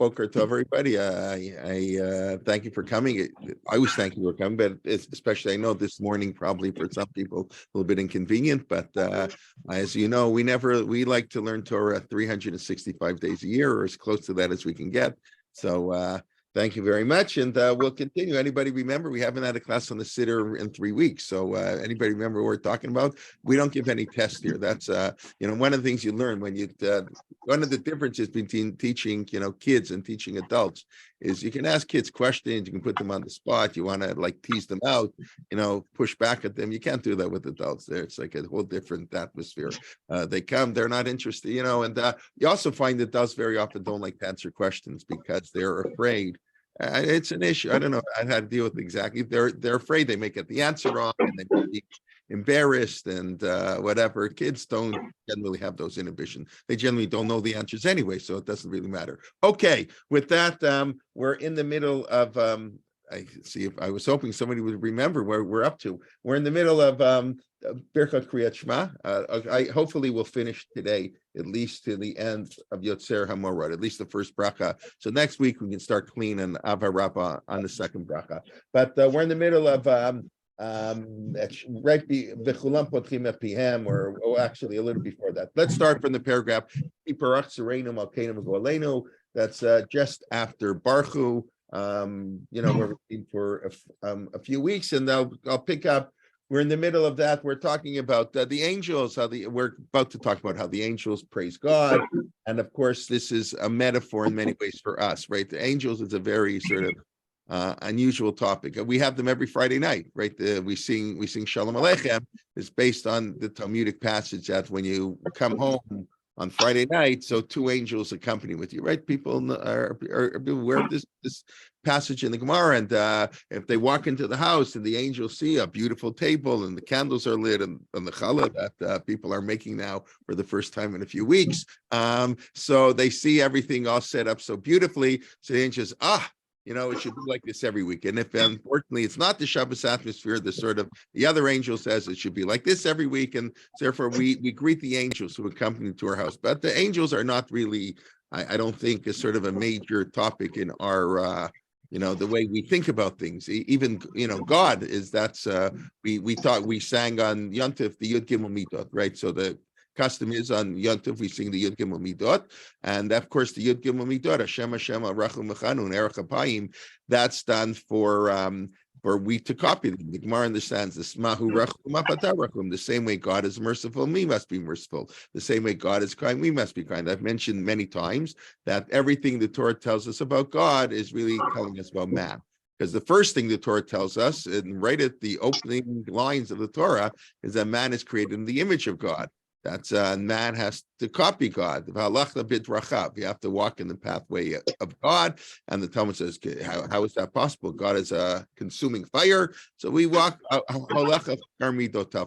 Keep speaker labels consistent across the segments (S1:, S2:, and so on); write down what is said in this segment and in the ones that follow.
S1: Boker Tov, everybody. I thank you for coming. I always thank you for coming, but especially I know this morning probably for some people a little bit inconvenient. But as you know, we like to learn Torah 365 days a year, or as close to that as we can get. So thank you very much, and we'll continue. Anybody remember we haven't had a class on the Siddur in 3 weeks? So anybody remember what we're talking about? We don't give any tests here. That's one of the things you learn when you. One of the differences between teaching, kids and teaching adults is you can ask kids questions, you can put them on the spot, you want to like tease them out, push back at them. You can't do that with adults. It's like a whole different atmosphere. They come, they're not interested, and you also find adults very often don't like to answer questions because they're afraid. It's an issue. I don't know how to deal with it exactly. They're afraid they may get the answer wrong and they may be embarrassed and whatever. Kids don't generally have those inhibitions. They generally don't know the answers anyway, so it doesn't really matter. Okay, with that, we're in the middle of I see if I was hoping somebody would remember where we're up to. We're in the middle of Birchot Kriyat Shema. I hopefully will finish today, at least to the end of Yotzer HaMorad, at least the first bracha. So next week we can start clean and Ava Rabbah on the second bracha. But we're in the middle of right Bechulam Potchim et Pihem, or actually a little before that. Let's start from the paragraph. That's just after Baruch. We're waiting for a few weeks, and I'll pick up. We're in the middle of that. We're talking about the angels. We're about to talk about how the angels praise God, and of course, this is a metaphor in many ways for us, right? The angels is a very sort of unusual topic. We have them every Friday night, right? We sing Shalom Aleichem. It's based on the Talmudic passage that when you come home on Friday night, so two angels accompany with you, right? People are aware of this passage in the Gemara, and if they walk into the house and the angels see a beautiful table and the candles are lit and the challah that people are making now for the first time in a few weeks, so they see everything all set up so beautifully, so the angels, it should be like this every week. And if unfortunately it's not the Shabbos atmosphere, the other angel says it should be like this every week. And therefore we greet the angels who accompany to our house. But the angels are not really, I don't think, is sort of a major topic in our the way we think about things. Even God is we sang on Yontif the Yud Gimel Midot, right? So the custom is on Yontif we sing the Yud Gimel Midot, and of course the Yud Gimel Midot, Hashem Rachum Mechanun Erech Apayim, that's done for we to copy them. The Gemara understands the Smahu Rachum Apata Rachum. The same way God is merciful, we must be merciful. The same way God is kind, we must be kind. I've mentioned many times that everything the Torah tells us about God is really telling us about man. Because the first thing the Torah tells us, and right at the opening lines of the Torah, is that man is created in the image of God. That's man has to copy God. You have to walk in the pathway of God. And the Talmud says, how is that possible? God is a consuming fire. So we walk,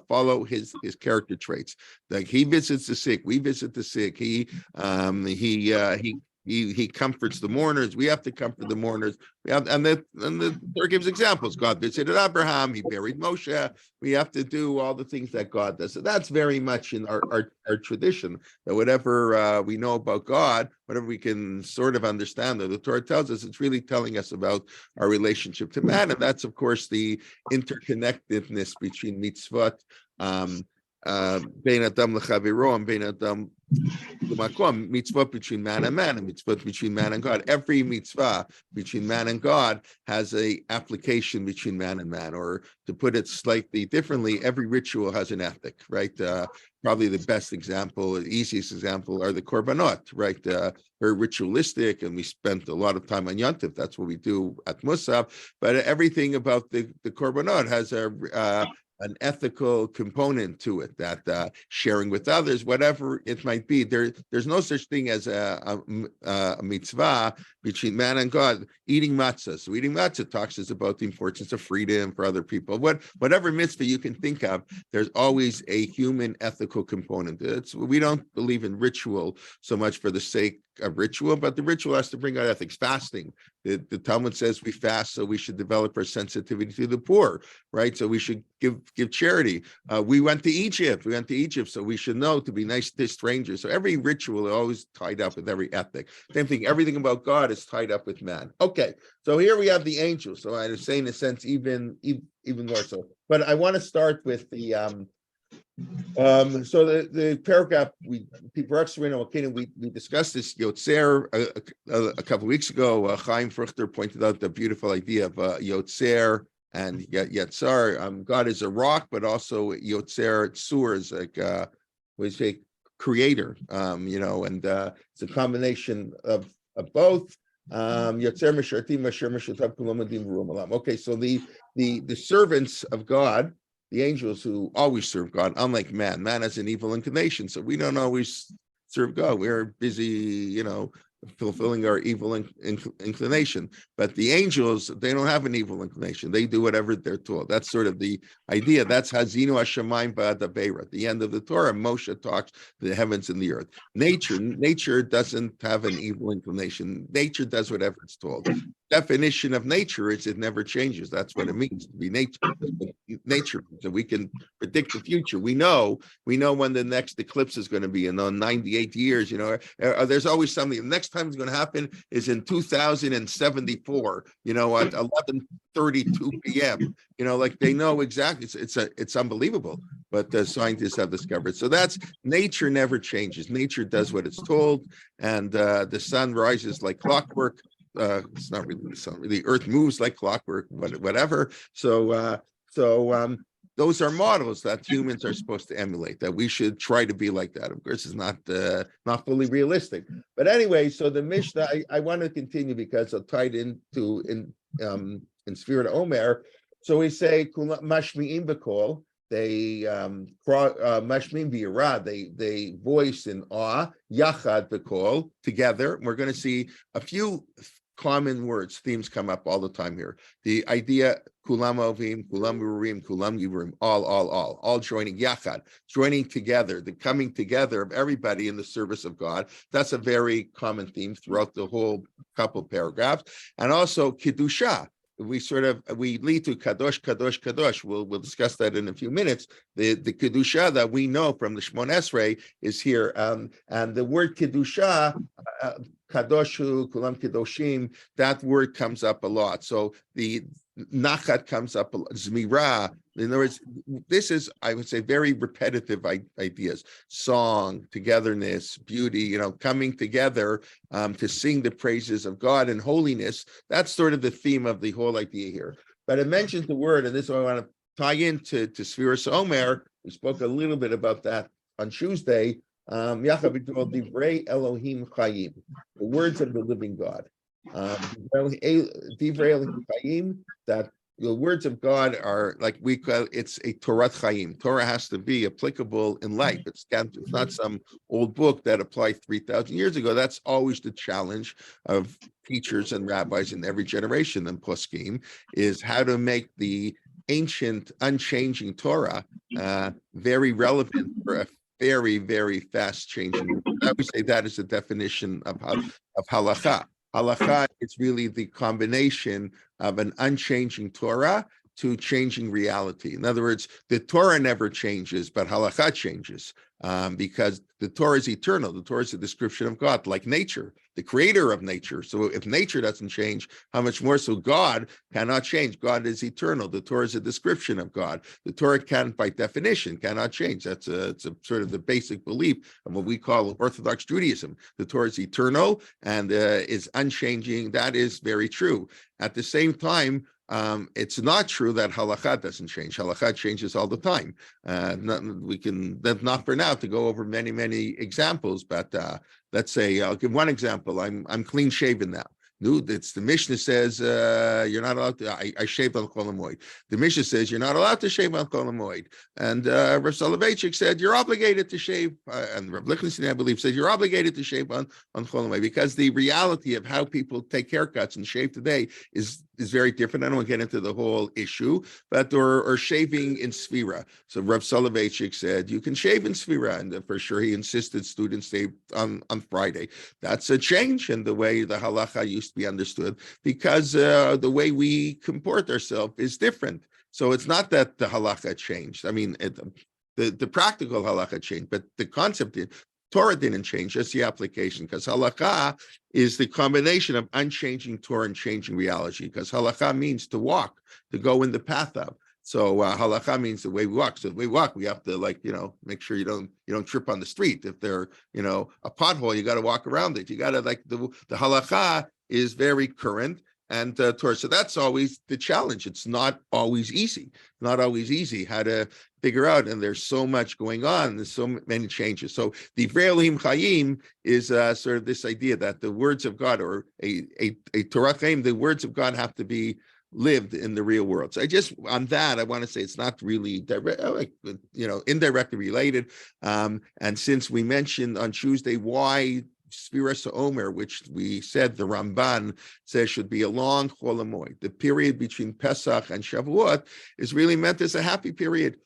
S1: follow his character traits. Like he visits the sick, we visit the sick. He comforts the mourners. We have to comfort the mourners. And the Torah gives examples. God visited Abraham. He buried Moshe. We have to do all the things that God does. So that's very much in our tradition. That whatever we know about God, whatever we can sort of understand, that the Torah tells us, it's really telling us about our relationship to man, and that's of course the interconnectedness between mitzvot. Bein Adam L'Chaviro and Bein Adam L'Makom, mitzvah between man and man, and mitzvah between man and God. Every mitzvah between man and God has a application between man and man, or to put it slightly differently, every ritual has an ethic, right? Probably the best example, the easiest example are the korbanot, right? Very ritualistic, and we spent a lot of time on Yontif. That's what we do at Musaf. But everything about the korbanot has an ethical component to it, that sharing with others, whatever it might be. There's no such thing as a mitzvah between man and God. Eating matzah. So eating matzah talks us about the importance of freedom for other people. Whatever mitzvah you can think of, there's always a human ethical component. We don't believe in ritual so much for the sake a ritual, but the ritual has to bring out ethics. Fasting. The Talmud says we fast, so we should develop our sensitivity to the poor, right? So we should give charity. We went to Egypt. So we should know to be nice to strangers. So every ritual is always tied up with every ethic. Same thing. Everything about God is tied up with man. Okay, so here we have the angels. So I would say, in a sense, even more so. But I want to start with the so the paragraph we discussed this Yotzer a couple of weeks ago. Chaim Fruchter pointed out the beautiful idea of Yotzer and Yetzar. God is a rock, but also Yotzer Tzur is like we say creator. And it's a combination of both. Yotzer Meshartim Asher Meshartav Kulam Adim V'Rum Olam. Okay, so the servants of God, the angels who always serve God, unlike man. Man has an evil inclination, so we don't always serve God. We're busy, fulfilling our evil inclination. But the angels, they don't have an evil inclination. They do whatever they're told. That's sort of the idea. That's Hazinu Hashemayim Ba'adabeira. At the end of the Torah, Moshe talks the heavens and the earth. Nature doesn't have an evil inclination. Nature does whatever it's told. Definition of nature is it never changes. That's what it means to be nature. Nature, so we can predict the future. We know when the next eclipse is going to be in 98 years. There's always something. The next time it's going to happen is in 2074. At 11:32 p.m. Like they know exactly. It's unbelievable. But the scientists have discovered. So that's nature never changes. Nature does what it's told, and the sun rises like clockwork. It's not really the sun. The earth moves like clockwork, whatever. So those are models that humans are supposed to emulate. That we should try to be like that. Of course, it's not fully realistic. But anyway, so the Mishnah, I want to continue because it's tied into in Sfirot Omer. So we say mashmi'im b'kol. They mashmi'im b'yirah. They voice in awe. Yachad b'kol, together. We're going to see a few common words, themes come up all the time here. The idea, kulam ovim, kulam urim, kulam yivurim, all joining yachad, joining together, the coming together of everybody in the service of God. That's a very common theme throughout the whole couple paragraphs. And also kedusha. We lead to kadosh, kadosh, kadosh. We'll discuss that in a few minutes. The kedusha that we know from the Shmon Esrei is here, and the word kedusha, kadoshu, kulam kedoshim, that word comes up a lot. So the nachat comes up a lot. Zmira. In other words, this is, I would say, very repetitive ideas. Song, togetherness, beauty, coming together to sing the praises of God and holiness. That's sort of the theme of the whole idea here. But it mentions the word, and this is what I want to tie into Sfiras Omer. We spoke a little bit about that on Tuesday. Divrei Elohim Chayim, the words of the living God. Divrei Elohim Chayim, that the words of God are like we call it's a Torah Chaim. Torah has to be applicable in life. It's not some old book that applied 3,000 years ago. That's always the challenge of teachers and rabbis in every generation. And poskim is how to make the ancient, unchanging Torah very relevant for a very, very fast changing. I would say that is the definition of halakha. Halakha is really the combination of an unchanging Torah to changing reality. In other words, the Torah never changes, but halakha changes because the Torah is eternal. The Torah is a description of God, like nature, the creator of nature. So if nature doesn't change, how much more so God cannot change? God is eternal. The Torah is a description of God. The Torah can, by definition, cannot change. It's a sort of the basic belief of what we call Orthodox Judaism. The Torah is eternal and is unchanging. That is very true. At the same time, it's not true that halakha doesn't change. Halakha changes all the time. Not for now to go over many, many examples, but let's say I'll give one example. I'm clean shaven now. It's the Mishnah says you're not allowed to. I shaved on Chol Hamoed. The Mishnah says you're not allowed to shave on Chol Hamoed. And Rav Soloveitchik said you're obligated to shave. And Rav Lichtenstein, I believe, said you're obligated to shave on Chol Hamoed because the reality of how people take haircuts and shave today is is very different. I don't want to get into the whole issue, but or shaving in Sfira. So Rav Soloveitchik said you can shave in Sfira, and for sure he insisted students stay on Friday. That's a change in the way the halacha used to be understood, because the way we comport ourselves is different. So it's not that the halacha changed. I mean, the practical halacha changed, but the concept Torah didn't change, just the application, because halakha is the combination of unchanging Torah and changing reality, because halakha means to walk, to go in the path of. So halakha means the way we walk. So the way we walk, we have to make sure you don't trip on the street. If there, a pothole, you got to walk around it. You got to the halakha is very current. And Torah. So that's always the challenge. It's not always easy. Not always easy how to figure out. And there's so much going on. There's so many changes. So the Ve'elohim Chayim is sort of this idea that the words of God, or a Torah Chaim, the words of God have to be lived in the real world. So on that, I want to say it's not really direct, indirectly related. And since we mentioned on Tuesday why Sfiras Omer, which we said the Ramban says should be a long Chol HaMoed. The period between Pesach and Shavuot is really meant as a happy period.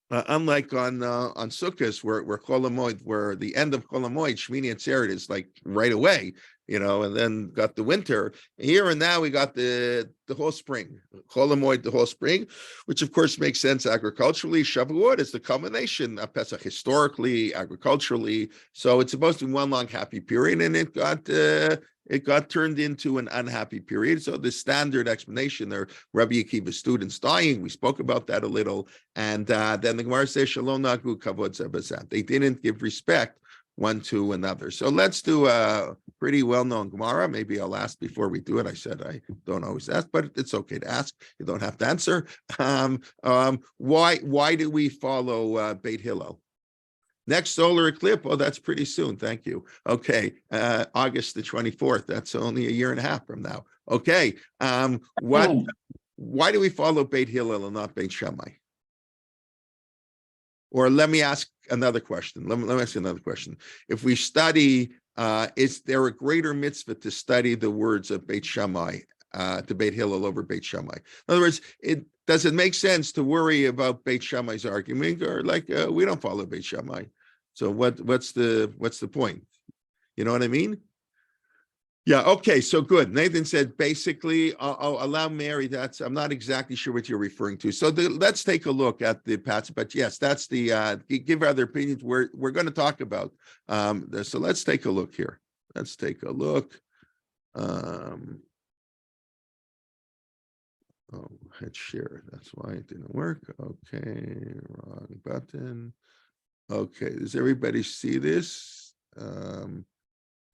S1: Unlike on Sukkot, where Chol HaMoed, where the end of Chol HaMoed, Shmini Atzeret is like right away, and then got the winter. Here and now we got the whole spring, Chol HaMoed, the whole spring, which of course makes sense agriculturally. Shavuot is the culmination of Pesach historically, agriculturally. So it's supposed to be one long happy period, and it got turned into an unhappy period. So the standard explanation there, Rabbi Akiva's students dying, we spoke about that a little. And then the Gemara says, Shalom Nagu Kavod Zebazat. They didn't give respect one to another. So let's do a pretty well-known Gemara. Maybe I'll ask before we do it. I said I don't always ask, but it's okay to ask. You don't have to answer. Why do we follow Beit Hillel? Next solar eclipse, that's pretty soon. Thank you. Okay, August the 24th. That's only a year and a half from now. Okay, why do we follow Beit Hillel and not Beit Shammai? Or let me ask another question. Let me ask you another question. If we study, is there a greater mitzvah to study the words of Beit Shammai, to Beit Hillel over Beit Shammai? In other words, does it make sense to worry about Beit Shammai's argument, or we don't follow Beit Shammai? So what's the point? You know what I mean? Yeah. Okay. So good. Nathan said basically, I'll allow Mary. I'm not exactly sure what you're referring to. So let's take a look at the passage. But yes, that's the give other opinions. We're going to talk about. So let's take a look here. Let's take a look. Hit share. That's why it didn't work. Okay, wrong button. Okay, does everybody see this?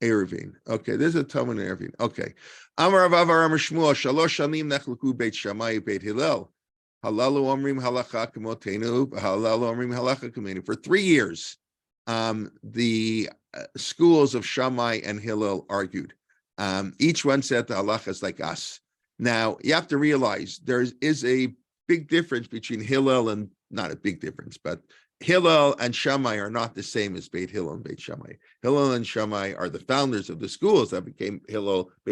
S1: Eruvin. Okay, this is a Talmud in Eruvin. Okay. Amar Rav Amar Shmuel, Shalosh Shanim Nechluku Beit Shammai Beit Hillel. Halalu Omrim Halacha Kamotenu, Halalu Omrim Halacha Kamenu. For 3 years, the schools of Shammai and Hillel argued. Each one said the halacha is like us. Now, you have to realize there is a big difference between Hillel and, not a big difference, but Hillel and Shammai are not the same as Beit Hillel and Beit Shammai. Hillel and Shammai are the founders of the schools that became Beit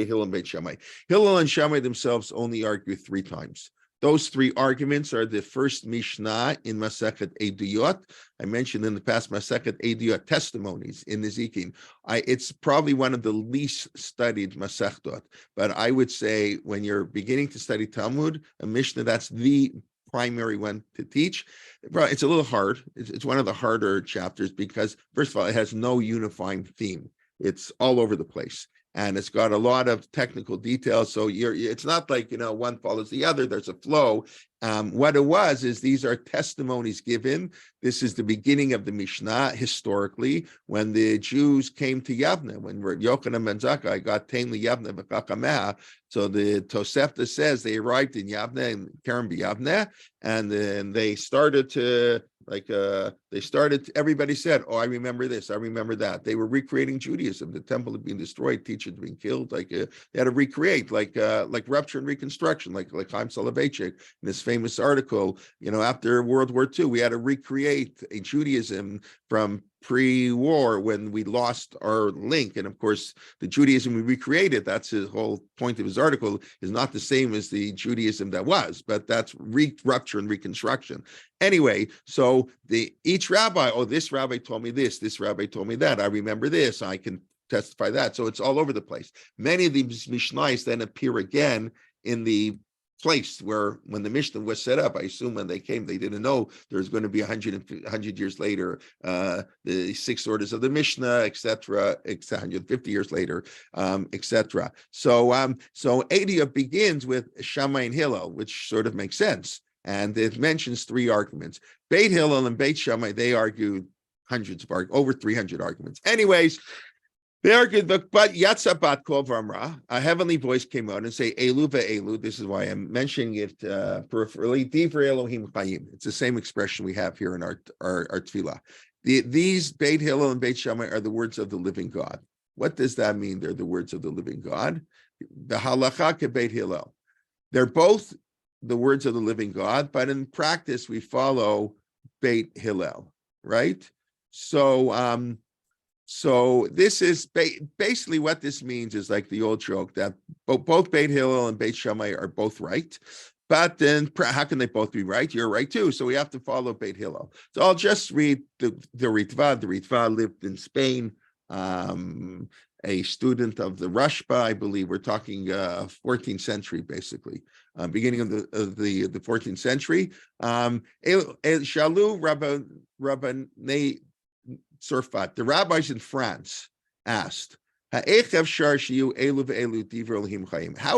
S1: Hillel and Beit Shammai. Hillel and Shammai themselves only argue 3 times. Those 3 arguments are the first Mishnah in Masechet Eduyot. I mentioned in the past Masechet Eduyot testimonies in Nezikin. It's probably one of the least studied Masechtot, but I would say when you're beginning to study Talmud, a Mishnah, that's the primary one to teach. It's a little hard. It's one of the harder chapters because, first of all, it has no unifying theme. It's all over the place. And it's got a lot of technical details. So it's not like, one follows the other. There's a flow. What it was is these are testimonies given. This is the beginning of the Mishnah historically, when the Jews came to Yavne, when Yochanan ben Zakkai got tamed Yavne v'chachameh. So the Tosefta says they arrived in Yavne, in Kerem b'Yavne, and then they started to, everybody said, oh, I remember this, I remember that. They were recreating Judaism. The temple had been destroyed, teachers being killed. They had to recreate, like rupture and reconstruction, like Chaim Soloveitchik in this famous article, after World War II, we had to recreate a Judaism from pre-war when we lost our link. And of course, the Judaism we recreated, that's his whole point of his article, is not the same as the Judaism that was, but that's rupture and reconstruction. Anyway, so each rabbi, oh, this rabbi told me this rabbi told me that, I remember this, I can testify that. So it's all over the place. Many of these Mishnayos then appear again in the place where, when the Mishnah was set up, I assume when they came, they didn't know there was going to be 100 years later, the 6 orders of the Mishnah, etc., 150 years later, etc. So Eidia begins with Shammai and Hillel, which sort of makes sense. And it mentions 3 arguments. Beit Hillel and Beit Shammai, they argued hundreds of over 300 arguments. Anyways, they argued, but Yatzabat Kol Vamra, a heavenly voice came out and say, Elu ve'elu. This is why I'm mentioning it peripherally. Divrei Elohim Chayim. It's the same expression we have here in our tefillah. These Beit Hillel and Beit Shammai are the words of the living God. What does that mean? They're the words of the living God. The halacha ke Beit Hillel. They're both the words of the living God, but in practice we follow Beit Hillel, right? So this is basically what this means is like the old joke that both Beit Hillel and Beit Shammai are both right, but then how can they both be right? You're right too, so we have to follow Beit Hillel. So I'll just read the Ritva. The Ritva lived in Spain, a student of the Rashba, I believe. We're talking 14th century, basically, beginning of the 14th century. Shalu Rabbanei Surfat, the rabbis in France asked, how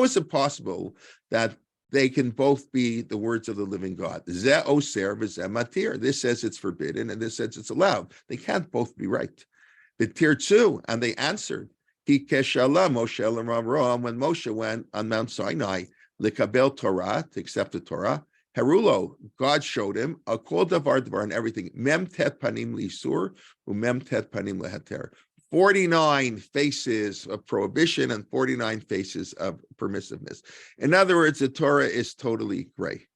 S1: is it possible that they can both be the words of the living God? This says it's forbidden, and this says it's allowed. They can't both be right. The Tirtzu, and they answered, when Moshe went on Mount Sinai, Likabel Torah, to accept the Torah, Herulo, God showed him a kol davar and everything. Mem tet panim lisur, umem tet panim leheter. 49 faces of prohibition and 49 faces of permissiveness. In other words, the Torah is totally gray.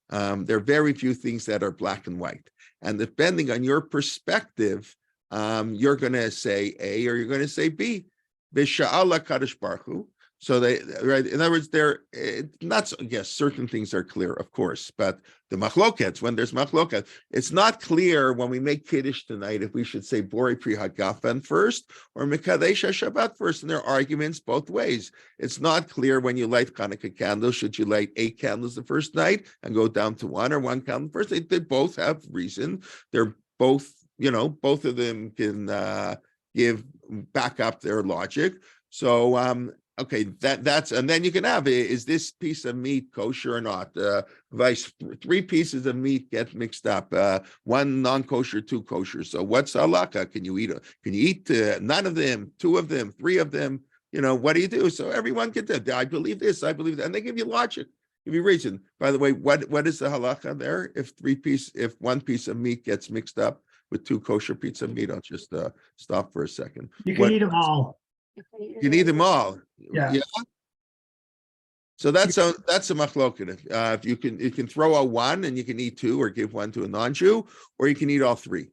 S1: There are very few things that are black and white. And depending on your perspective, you're going to say A or you're going to say B. V'sha'ala kadosh baruch hu. So they, right, in other words, they're not, yes, certain things are clear, of course, but the machlokets, when there's machlokets, it's not clear when we make Kiddush tonight if we should say Borei Pri Hagafen first or Mekadesh HaShabbat first, and there are arguments both ways. It's not clear when you light Hanukkah candles, should you light 8 candles the first night and go down to 1 or 1 candle first? They both have reason. They're both, both of them can back up their logic. So, okay, that's, and then you can have, is this piece of meat kosher or not? Vice 3 pieces of meat get mixed up, 1 non-kosher, 2 kosher. So what's halakha? Can you eat none of them, 2 of them, 3 of them? What do you do? So everyone can do, I believe this, I believe that, and they give you logic, give you reason. By the way, what is the halakha there? If 1 piece of meat gets mixed up with 2 kosher pieces of meat, I'll just stop for a second.
S2: You can eat them all.
S1: You can eat them all.
S2: Yeah.
S1: So that's a machloket. If you can throw out 1 and you can eat 2 or give 1 to a non-Jew, or you can eat all 3.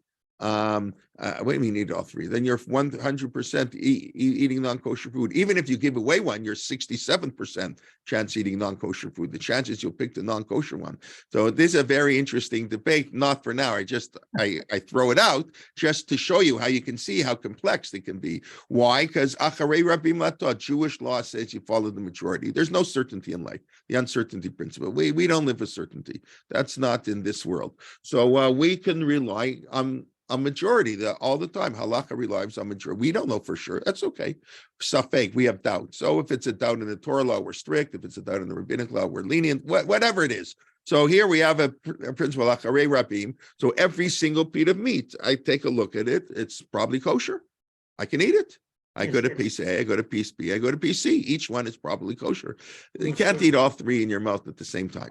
S1: What do you mean eat all 3? Then you're 100% eating non-kosher food. Even if you give away 1, you're 67% chance eating non-kosher food. The chances you'll pick the non-kosher one. So this is a very interesting debate. Not for now. I throw it out just to show you how you can see how complex it can be. Why? Because acharei rabim latot, Jewish law says you follow the majority. There's no certainty in life. The uncertainty principle. We don't live with certainty. That's not in this world. So we can rely on a majority all the time. Halakha relies on majority. We don't know for sure. That's okay. Safek, we have doubt. So if it's a doubt in the Torah law, we're strict. If it's a doubt in the rabbinic law, we're lenient. Whatever it is. So here we have a principle, acharei rabim. So every single piece of meat, I take a look at it. It's probably kosher. I can eat it. I go to piece A, I go to piece B, I go to piece C. Each one is probably kosher. You can't eat all 3 in your mouth at the same time.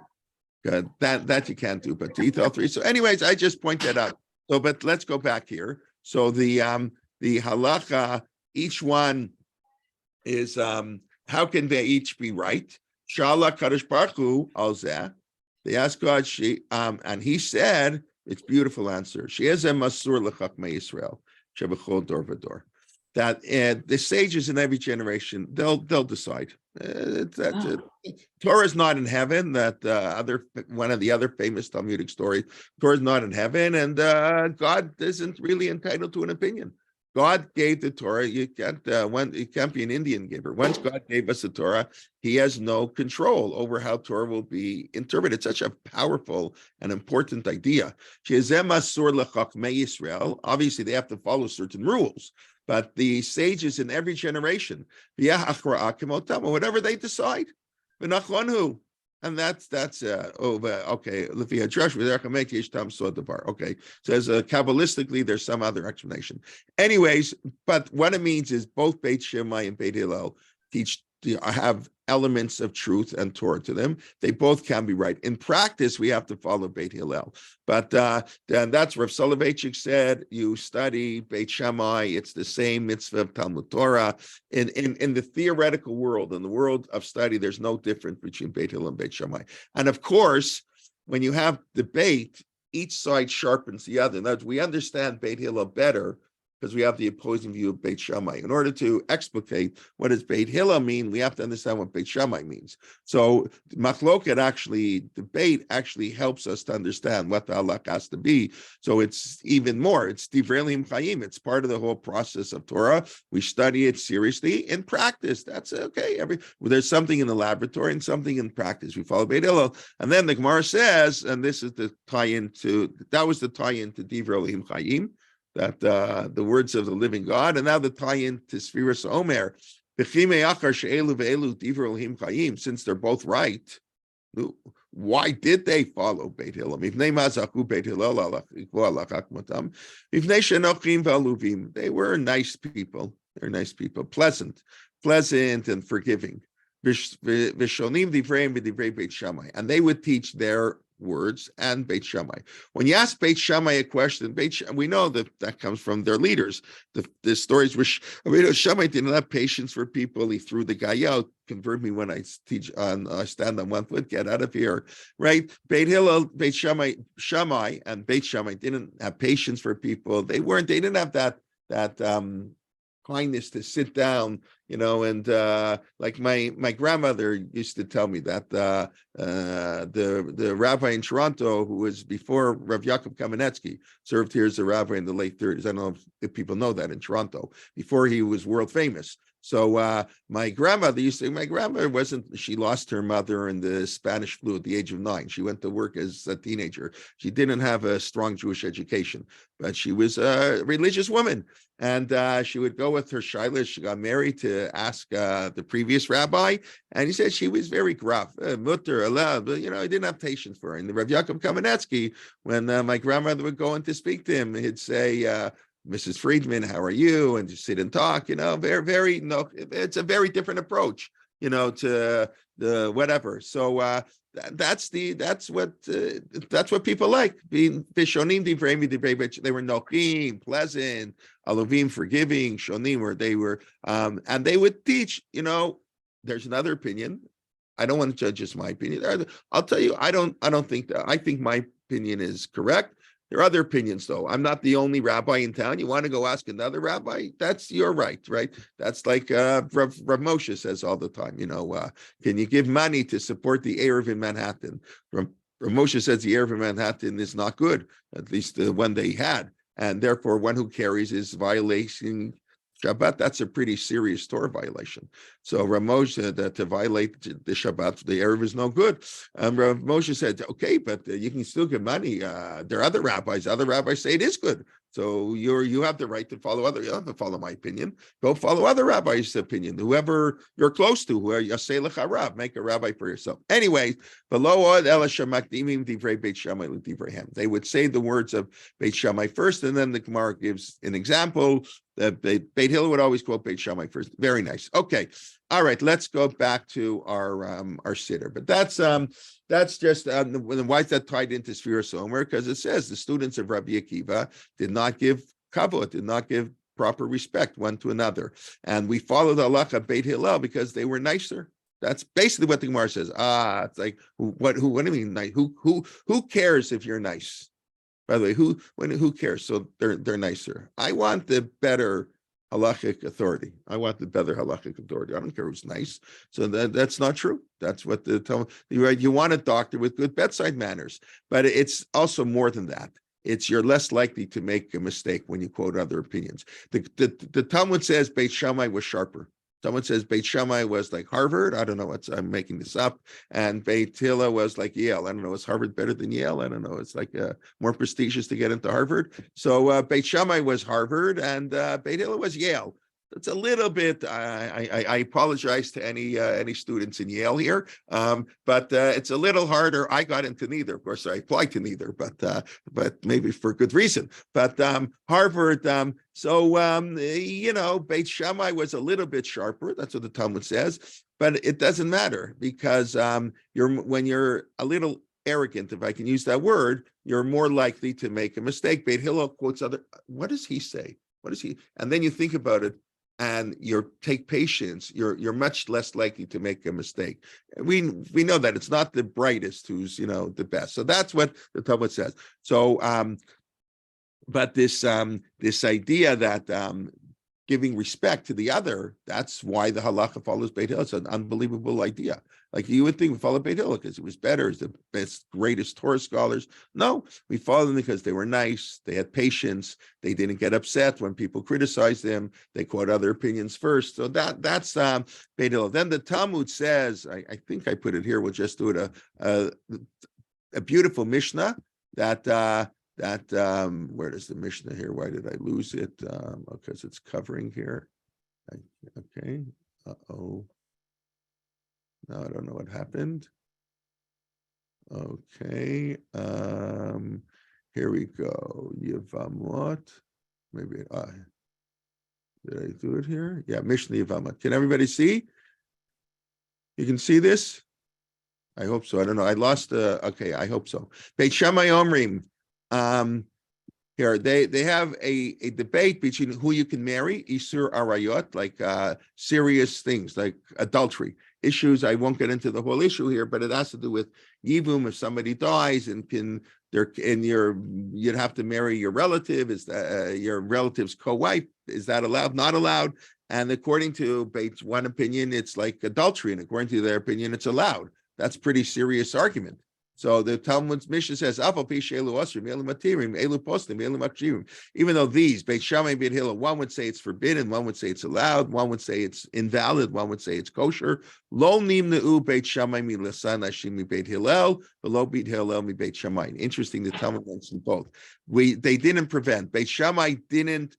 S1: That you can't do, but to eat all 3. So anyways, I just point that out. So, but let's go back here. So the halacha, each one is how can they each be right? Shala Kadosh Baruch Hu al zeh. They asked God, and he said, it's beautiful answer. She is a masur lechachmei Yisrael. Shebechol dor v'dor. That the sages in every generation, they'll decide. Torah is not in heaven. That one of the other famous Talmudic stories. Torah is not in heaven, and God isn't really entitled to an opinion. God gave the Torah. You can't be an Indian giver. Once God gave us the Torah, He has no control over how Torah will be interpreted. It's such a powerful and important idea. Obviously, they have to follow certain rules. But the sages in every generation, whatever they decide, and that's okay. Okay, says Kabbalistically, there's some other explanation. Anyways, but what it means is both Beit Shammai and Beit Hillel have elements of truth and Torah to them. They both can be right. In practice, we have to follow Beit Hillel. But then that's Rav Soloveitchik said, you study Beit Shammai, it's the same mitzvah of Talmud Torah. In the theoretical world, in the world of study, there's no difference between Beit Hillel and Beit Shammai. And of course, when you have debate, each side sharpens the other. Now, we understand Beit Hillel better because we have the opposing view of Beit Shammai. In order to explicate what does Beit Hillel mean, we have to understand what Beit Shammai means. So machloket debate helps us to understand what the halakha has to be. So it's even more, it's divrei Elohim chayim. It's part of the whole process of Torah. We study it seriously in practice. That's okay. There's something in the laboratory and something in practice. We follow Beit Hillel. And then the Gemara says, and this is the tie-in to divrei Elohim chayim, that the words of the living God, and now the tie-in to Sfiras Omer, since they're both right, why did they follow Beit Hillel? They were nice people. They're nice people, pleasant and forgiving. And they would teach their words and Beit Shammai. When you ask Beit Shammai a question, we know that comes from their leaders. The stories where Shammai didn't have patience for people. He threw the guy out. Convert me when I teach on stand on one foot. Get out of here, right? Beit Hillel, Shammai, and Beit Shammai didn't have patience for people. They didn't have that kindness to sit down, and like my grandmother used to tell me that the rabbi in Toronto, who was before Rav Yaakov Kamenetsky, served here as a rabbi in the late 30s. I don't know if people know that in Toronto, before he was world famous. So my grandmother she lost her mother in the Spanish flu at the age of 9. She went to work as a teenager. She didn't have a strong Jewish education, but she was a religious woman. And she would go with her shayla. She got married to ask the previous rabbi. And he said she was very gruff, mutter, Allah, but he didn't have patience for her. And the Rav Yaakov Kamenetsky, when my grandmother would go in to speak to him, he'd say, Mrs. Friedman, how are you? And just sit and talk, very, it's a very different approach, to the whatever. So that's what people like. Being Bishonim divrei, they were nochim, pleasant, alovim, forgiving, shonim, where they were, and they would teach, there's another opinion. I don't want to judge just my opinion. I'll tell you, I don't think that. I think my opinion is correct. There are other opinions, though. I'm not the only rabbi in town. You want to go ask another rabbi? That's your right? That's like Rav Moshe says all the time. Can you give money to support the Erev in Manhattan? Rav Moshe says the Erev in Manhattan is not good, at least the one they had, and therefore one who carries is violating Shabbat. That's a pretty serious Torah violation. So Rav Moshe, that to violate the Shabbat, the Erev is no good. Rav Moshe said, okay, but you can still give money. There are other rabbis. Other rabbis say it is good. So you have the right to follow you don't have to follow my opinion. Go follow other rabbis' opinion. Whoever you're close to, who you say l'charab, make a rabbi for yourself. Anyway, they would say the words of Beit Shammai first, and then the Gemara gives an example. Beit Hillel would always quote Beit Shammai first. Very nice. Okay. All right, let's go back to our Siddur. But that's just why is that tied into Sfiras Omer? Because it says the students of Rabbi Akiva did not give kavod, did not give proper respect one to another, and we follow the halacha Beit Hillel because they were nicer. That's basically what the Gemara says. It's like what do you mean nice? Who cares if you're nice? By the way, who cares? So they're nicer. I want the better halachic authority. I want the better halachic authority. I don't care who's nice. So that's not true. That's what the Talmud. You're right. You want a doctor with good bedside manners, but it's also more than that. It's you're less likely to make a mistake when you quote other opinions. The Talmud says Beit Shammai was sharper. Someone says Beit Shammai was like Harvard. I don't know. I'm making this up. And Beit Hillel was like Yale. I don't know. Is Harvard better than Yale? I don't know. It's like more prestigious to get into Harvard. So Beit Shammai was Harvard, and Beit Hillel was Yale. It's a little bit. I apologize to any students in Yale here, but it's a little harder. I got into neither. Of course, I applied to neither, but maybe for good reason. But Harvard. Beit Shammai was a little bit sharper. That's what the Talmud says, but it doesn't matter because when you're a little arrogant, if I can use that word, you're more likely to make a mistake. Beit Hillel quotes other. What does he say? What is he? And then you think about it. And take patience, you're much less likely to make a mistake. We know that it's not the brightest who's the best. So that's what the Talmud says. So but this idea that giving respect to the other, that's why the halacha follows Beit Hillel. It's an unbelievable idea. Like you would think we follow Beit Hillel because it was better, it's the best, greatest Torah scholars. No, we follow them because they were nice, they had patience, they didn't get upset when people criticized them, they quote other opinions first. So that's Beit Hillel. Then the Talmud says, I think I put it here, we'll just do it, a beautiful Mishnah that where does the Mishnah here? Why did I lose it? Because it's covering here. Okay. Uh-oh. No, I don't know what happened. Okay. Here we go. Yevamot. Maybe did I do it here? Yeah, Mishnah Yevamot. Can everybody see? You can see this? I hope so. I don't know. I lost okay, I hope so. Beit Shammai Omrim. Here they have a debate between who you can marry, Isur Arayot, like serious things like adultery issues. I won't get into the whole issue here, but it has to do with Yivum. If somebody dies and you'd have to marry your relative, is that your relative's co-wife? Is that allowed? Not allowed? And according to one opinion, it's like adultery, and according to their opinion, it's allowed. That's pretty serious argument. So the Talmud's Mishnah says, even though these, Beit Shammai and Beit Hillel, one would say it's forbidden, one would say it's allowed, one would say it's invalid, one would say it's kosher. Lo nimneu Beit Shammai mi l'san Hashim mi Beit Hillel, v'lo Beit Hillel mi Beit Shammai. Interesting, the Talmud mentioned both. They didn't prevent. Beit Shammai didn't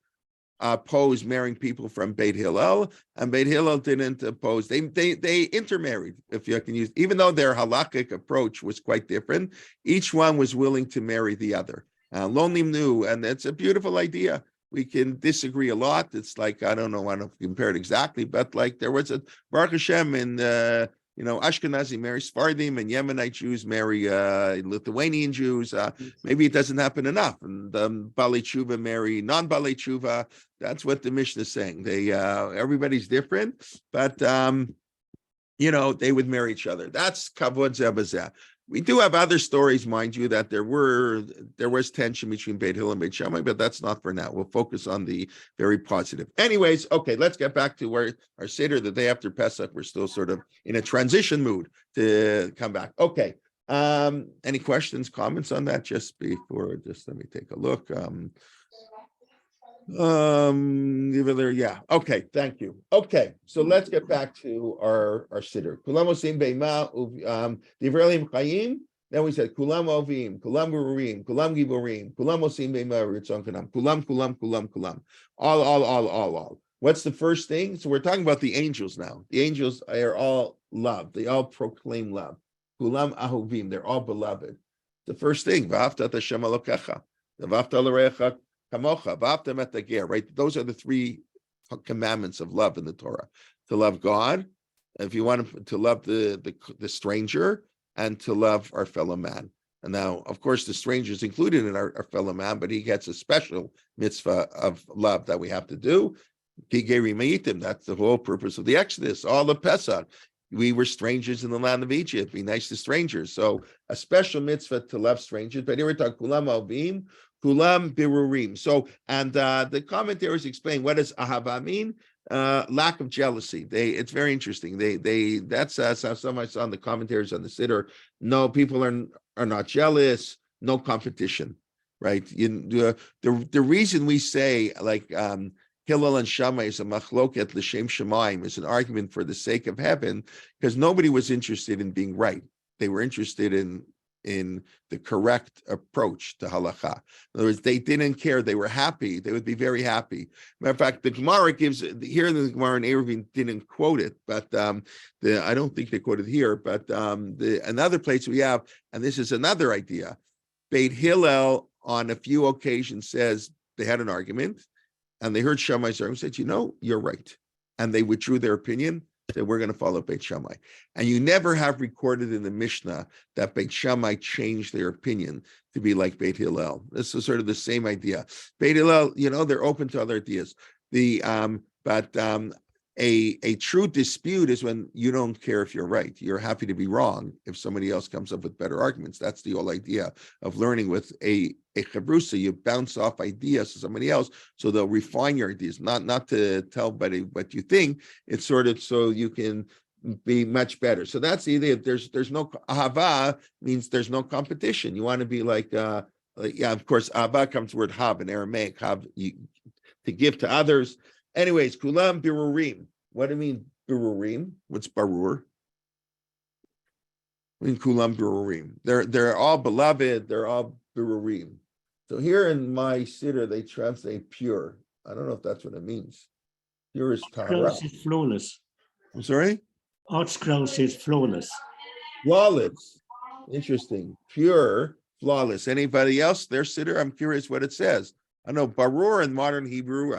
S1: oppose marrying people from Beit Hillel, and Beit Hillel didn't oppose. They intermarried, if you can use, even though their halakhic approach was quite different. Each one was willing to marry the other. Lo nimnu, and it's a beautiful idea. We can disagree a lot. It's like I don't want to compare it exactly, but like there was a Baruch Hashem in Ashkenazi marry Sephardim, and Yemenite Jews marry Lithuanian Jews. Maybe it doesn't happen enough. And Balei Tshuva marry non-Balei Tshuva. That's what the Mishnah is saying. Everybody's different, but they would marry each other. That's kavod zeh b'zeh. We do have other stories, mind you, that there was tension between Beit Hillel and Beit Shammai, but that's not for now. We'll focus on the very positive. Anyways, okay, let's get back to where our Siddur, the day after Pesach, we're still sort of in a transition mood to come back. Okay, any questions, comments on that? Just let me take a look. Yeah. Okay. Thank you. Okay. So let's get back to our Siddur. Kulam osim beima divrelim chayim. Then we said kulam ovim, kulam gururim, kulam giborim, kulam osim beima ritzon kanam, kulam. All. What's the first thing? So we're talking about the angels now. The angels are all love. They all proclaim love. Kulam ahovim. They're all beloved. The first thing, v'afta Hashem Elokecha, v'afta l'recha kamocha, right? Those are the three commandments of love in the Torah. To love God, if you want to love the stranger, and to love our fellow man. And now, of course, the stranger is included in our fellow man, but he gets a special mitzvah of love that we have to do. That's the whole purpose of the Exodus, all the Pesach. we were strangers in the land of Egypt. Be nice to strangers. So a special mitzvah to love strangers. But here we talk kulam avim, kulam birurim. So, and the commentaries explain, what does ahava mean? Lack of jealousy. It's very interesting. That's some I saw in the commentaries on the Siddur. No, people are not jealous. No competition, right? The reason we say like Hillel and Shema is a machloket l'shem shemaim, is an argument for the sake of heaven, because nobody was interested in being right. They were interested in the correct approach to halacha. In other words, they didn't care. They were happy. They would be very happy. Matter of fact, the Gemara gives here in the Gemara, and Eruvin didn't quote it, but I don't think they quoted here. But another place we have, and this is another idea. Beit Hillel on a few occasions says they had an argument, and they heard Shammai's argument, said, you're right, and they withdrew their opinion. That we're going to follow Beit Shammai. And you never have recorded in the Mishnah that Beit Shammai changed their opinion to be like Beit Hillel. This is sort of the same idea. Beit Hillel, they're open to other ideas. A true dispute is when you don't care if you're right. You're happy to be wrong if somebody else comes up with better arguments. That's the whole idea of learning with a chabrusa. You bounce off ideas to somebody else, so they'll refine your ideas, not to tell anybody what you think. It's sort of so you can be much better. So that's the idea. There's no ahava, means there's no competition. You want to be like of course, ahava comes the word hab in Aramaic, to give to others. Anyways, kulam birurim. What do you mean birurim? What's barur? I mean kulam birurim. They're all beloved. They're all birurim. So here in my siddur, they translate pure. I don't know if that's what it means. Pure is tahara.
S2: Is flawless.
S1: I'm sorry?
S2: Artscroll is flawless.
S1: Flawless. Interesting. Pure, flawless. Anybody else? Their siddur? I'm curious what it says. I know barur in modern Hebrew,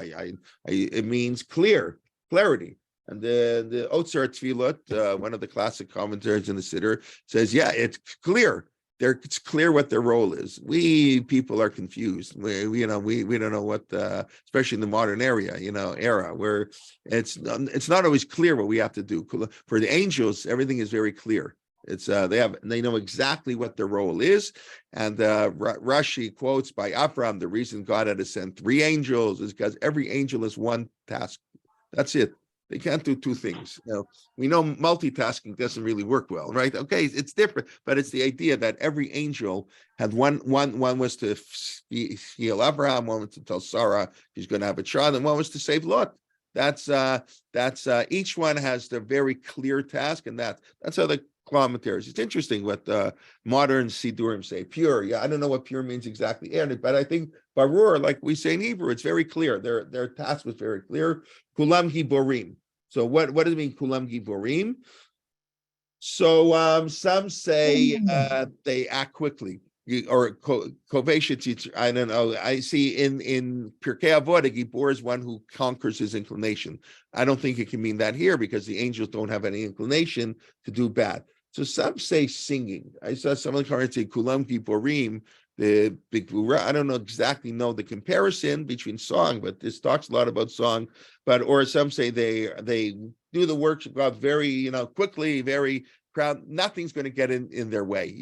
S1: it means clear, clarity. And the Otzar Tefillot, one of the classic commentaries in the Siddur, says, it's clear. It's clear what their role is. We people are confused. We don't know what, especially in the modern era where it's not always clear what we have to do. For the angels, everything is very clear. It's they know exactly what their role is, and Rashi quotes by Abraham, the reason God had to send 3 angels is because every angel is one task. That's it. They can't do 2 things. We know multitasking doesn't really work well, right? Okay, it's different, but it's the idea that every angel had one was to heal Abraham, one was to tell Sarah she's going to have a child, and one was to save Lot. That's each one has their very clear task, and that's how the commentaries. It's interesting what modern Siddurim say. Pure, I don't know what pure means exactly, but I think barur, like we say in Hebrew, it's very clear. Their task was very clear. Kulam giborim. So what does it mean, kulam giborim? So some say they act quickly, or koveshet. I don't know. I see in Pirkei Avot, Gibor is one who conquers his inclination. I don't think it can mean that here because the angels don't have any inclination to do bad. So some say singing. I saw some of the comments say kulam giborim, the big blue. I don't exactly know the comparison between song, but this talks a lot about song. Or some say they do the works of God very quickly, very proud. Nothing's going to get in their way.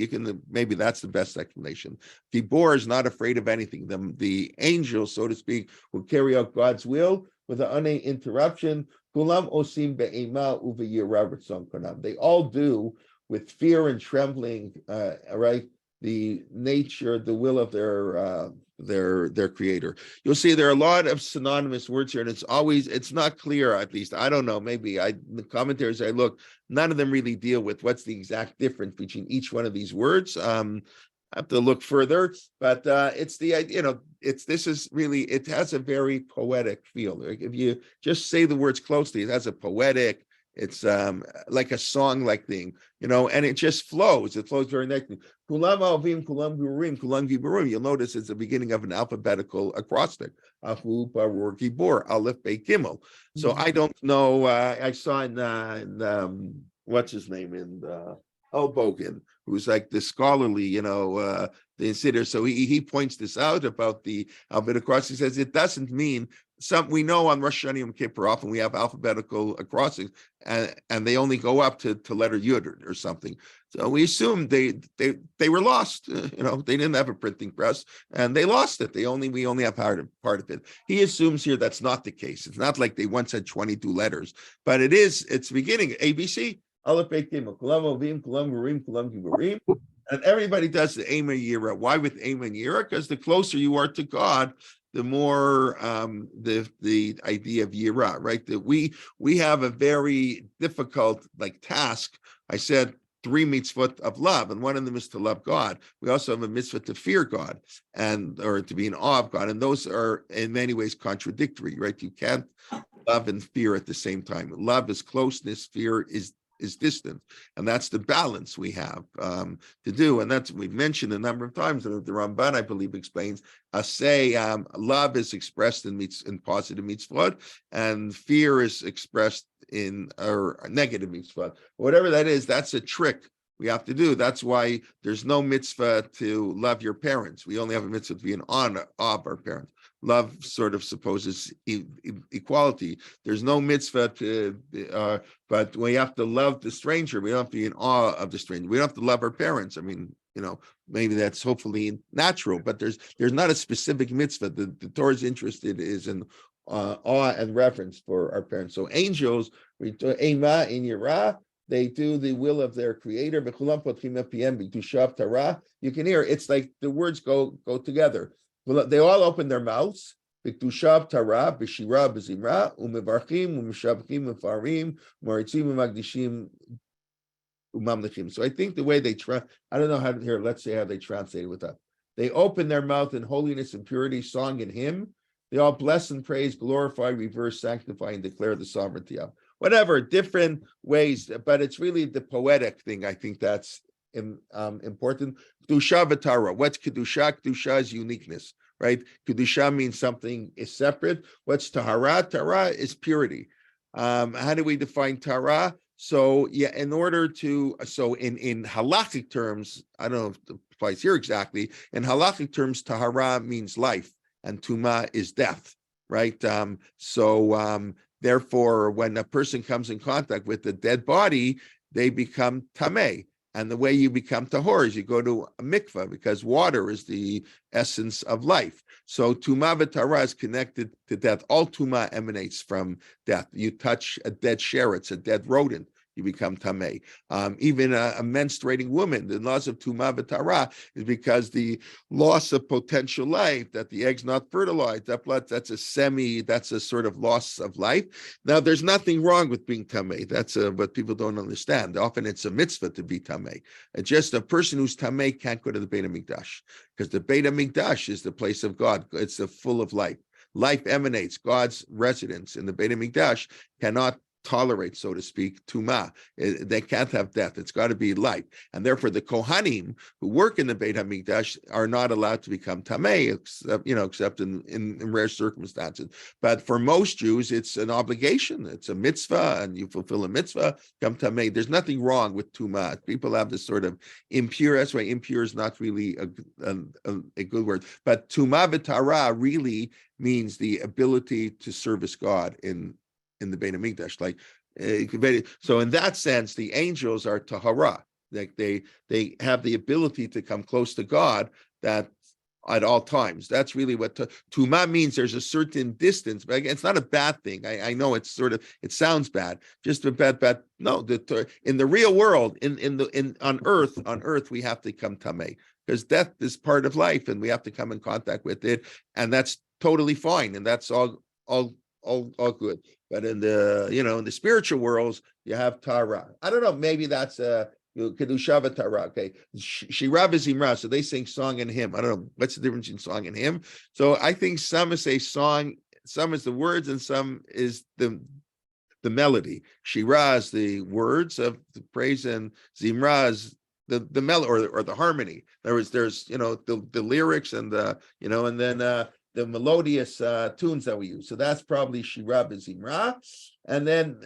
S1: Maybe that's the best explanation. Gibor is not afraid of anything. The angels, so to speak, will carry out God's will without any interruption. Kulam osim be'ema uveyira ratzon konam. They all do with fear and trembling, right? The nature, the will of their creator. You'll see there are a lot of synonymous words here, and it's not clear, at least. I don't know, maybe the commentaries I look, none of them really deal with what's the exact difference between each one of these words. I have to look further, but it's the idea, it has a very poetic feel. Like if you just say the words closely, it has a poetic, it's like a song-like thing, and it just flows. It flows very nicely. Kulam avim, kulam giborim, kulam giborim. You'll notice it's the beginning of an alphabetical acrostic. Ahu, barur, gibor, aleph, beit, gimel. So I don't know. I saw in what's his name in Hoboken, who's like the scholarly, the insider. So he points this out about the alphabet across. He says it doesn't mean we know on Rosh Hashanah Yom Kippur often we have alphabetical crossings, and they only go up to letter Yud or something. So we assume they were lost. They didn't have a printing press and they lost it. We only have part of it. He assumes here that's not the case. It's not like they once had 22 letters, but it's beginning ABC. Aleph Bet Gimel Kulam Ovim Kulam Gerim Kulam Giborim. And everybody does the Ema Yira. Why with Ema Yira? Because the closer you are to God, the more the idea of Yira, right? That we have a very difficult task. I said 3 mitzvot of love, and one of them is to love God. We also have a mitzvah to fear God or to be in awe of God, and those are in many ways contradictory, right? You can't love and fear at the same time. Love is closeness, fear is distant, and that's the balance we have to do, and that's we've mentioned a number of times. And the Ramban, I believe, explains. Love is expressed in positive mitzvot, and fear is expressed in or negative mitzvot. Whatever that is, that's a trick we have to do. That's why there's no mitzvah to love your parents. We only have a mitzvah to be in awe of our parents. Love sort of supposes equality. There's no mitzvah but we have to love the stranger. We don't have to be in awe of the stranger. We don't have to love our parents. I mean, maybe that's hopefully natural, but there's not a specific mitzvah. The Torah is interested is in awe and reverence for our parents. So angels, Ema in Yira, they do the will of their creator. You can hear it's like the words go together. They all open their mouths. B'kedushav Torah, b'shira, b'zimra, u'mevarchim, u'mishabchim, u'farim, u'maritzim, u'magdishim, u'mamlechim. So I think the way they I don't know how to hear. Let's say how they translate it with us. They open their mouth in holiness and purity, song and hymn. They all bless and praise, glorify, reverse, sanctify, and declare the sovereignty of. Whatever, different ways, but it's really the poetic thing. I think that's important. Kedusha v'tara. What's kedusha? Kedusha is uniqueness, right? Kedusha means something is separate. What's tahara? Tahara is purity. How do we define tahara? So in order to, in halakhic terms, I don't know if it applies here exactly. In halakhic terms, tahara means life, and tuma is death, right? Therefore, when a person comes in contact with a dead body, they become tameh. And the way you become tahor is you go to a mikveh, because water is the essence of life. So tuma v'tara is connected to death. All tuma emanates from death. You touch a dead sheretz, a dead rodent, you become tameh. Even a menstruating woman, the laws of tuma v'tara is because the loss of potential life, that the egg's not fertilized, that's a sort of loss of life. Now, there's nothing wrong with being tameh. That's what people don't understand. Often it's a mitzvah to be tameh. It's just a person who's tameh can't go to the Beit HaMikdash, because the Beit HaMikdash is the place of God. It's full of life. Life emanates. God's residence in the Beit HaMikdash cannot tolerate, so to speak, tuma. They can't have death. It's got to be life. And therefore, the Kohanim who work in the Beit HaMikdash are not allowed to become tameh, except in rare circumstances. But for most Jews, it's an obligation. It's a mitzvah, and you fulfill a mitzvah, become tameh. There's nothing wrong with tuma. People have this sort of impure. That's why impure is not really a good word. But tuma v'tara really means the ability to service God in the Beit HaMikdash. So in that sense, the angels are tahara. Like they have the ability to come close to God that at all times. That's really what tuma means. There's a certain distance, but again, it's not a bad thing. I know it sounds bad, just a bad. No, in the real world, on earth, we have to come tameh, because death is part of life, and we have to come in contact with it, and that's totally fine, and that's all good. But in the spiritual worlds, you have tara. I don't know. Maybe that's kedusha v'tara. Okay, shira v'zimra. So they sing song and hymn. I don't know what's the difference in song and hymn. So I think some say song, some is the words, and some is the melody. Shira is the words of the praise, and zimra is the melody or the harmony. In other words, there's the lyrics and and then the melodious tunes that we use. So that's probably Shira B'Zimra. And then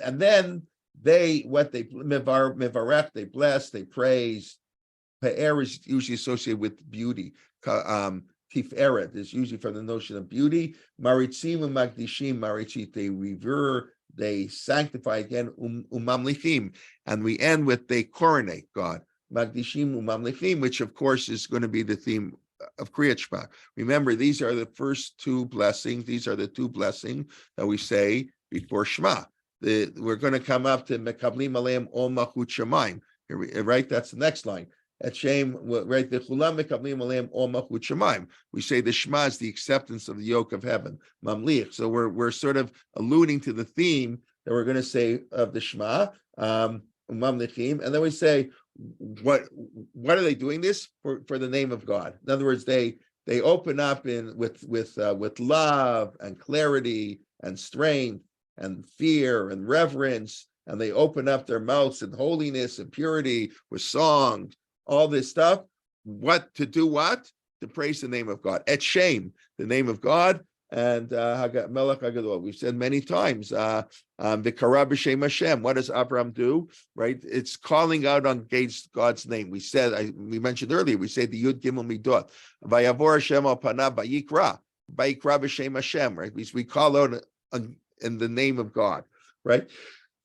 S1: they Mevarech, they bless, they praise. Pe'er is usually associated with beauty. tiferet is usually from the notion of beauty. Maritzim u'magdishim, maritzit, they revere, they sanctify again, umamlichim, and we end with they coronate God. Magdishim umamlichim, which of course is going to be the theme of Kriyat Shema. Remember, these are the first two blessings. These are the two blessings that we say before Shema. We're going to come up to Mekablim Aleim Ol Malchut Shemaim. Right, that's the next line. At Shem, right, the Chulam Mekablim Aleim Ol Malchut Shemaim. We say the Shema is the acceptance of the yoke of heaven, Mamlich. So we're sort of alluding to the theme that we're going to say of the Shema, Mamlichim, and then we say, what are they doing this for the name of God? In other words, they open up with love and clarity and strength and fear and reverence, and they open up their mouths in holiness and purity with songs, all this stuff. What to do? What to praise the name of God? Et Shem, the name of God, and Melech Hagadol. We've said many times, the Kara b'Shem Hashem. What does Abraham do? Right, it's calling out on God's name. We mentioned earlier. We say the Yud Gimel Midot. Vayavor Hashem al panav vayikra b'Shem Hashem. Right, we call out in the name of God. Right.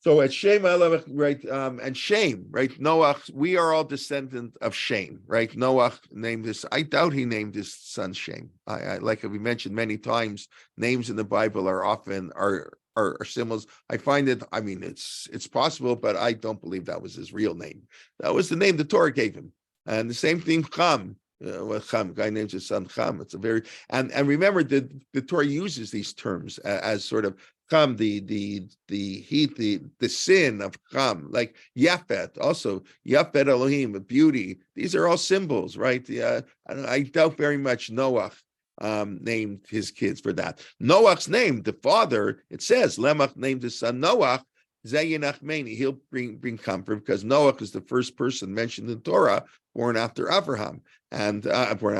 S1: So at Shem, right, and Shem, right, Noach, we are all descendant of Shem, right? Noach named this, I doubt he named his son Shem. I like we mentioned many times, names in the Bible are often are symbols. I find it, I mean, it's possible, but I don't believe that was his real name. That was the name the Torah gave him. And the same thing, Cham. Cham, guy names his son Cham. It's a very, and remember the Torah uses these terms as sort of Cham, the heat, the sin of Cham, like Yafet, also Yafet Elohim, beauty. These are all symbols, right? I doubt very much Noach named his kids for that. Noach's name, the father, it says Lemach named his son Noach. He'll bring comfort because Noach is the first person mentioned in Torah born after Abraham and born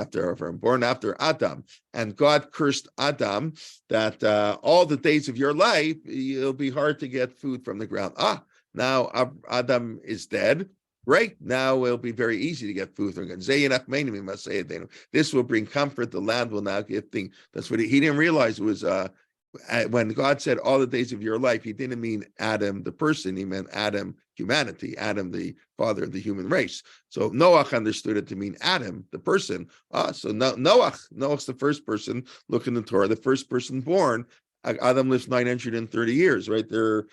S1: after Adam. And God cursed Adam that all the days of your life it'll be hard to get food from the ground. Now Adam is dead. Right now, it'll be very easy to get food from God. This will bring comfort. The land will now give things. That's what he didn't realize it was. When God said all the days of your life, he didn't mean Adam, the person, he meant Adam, humanity, Adam, the father of the human race. So Noach understood it to mean Adam, the person. So Noach's the first person, look in the Torah, the first person born. Adam lives 930 years, right? They're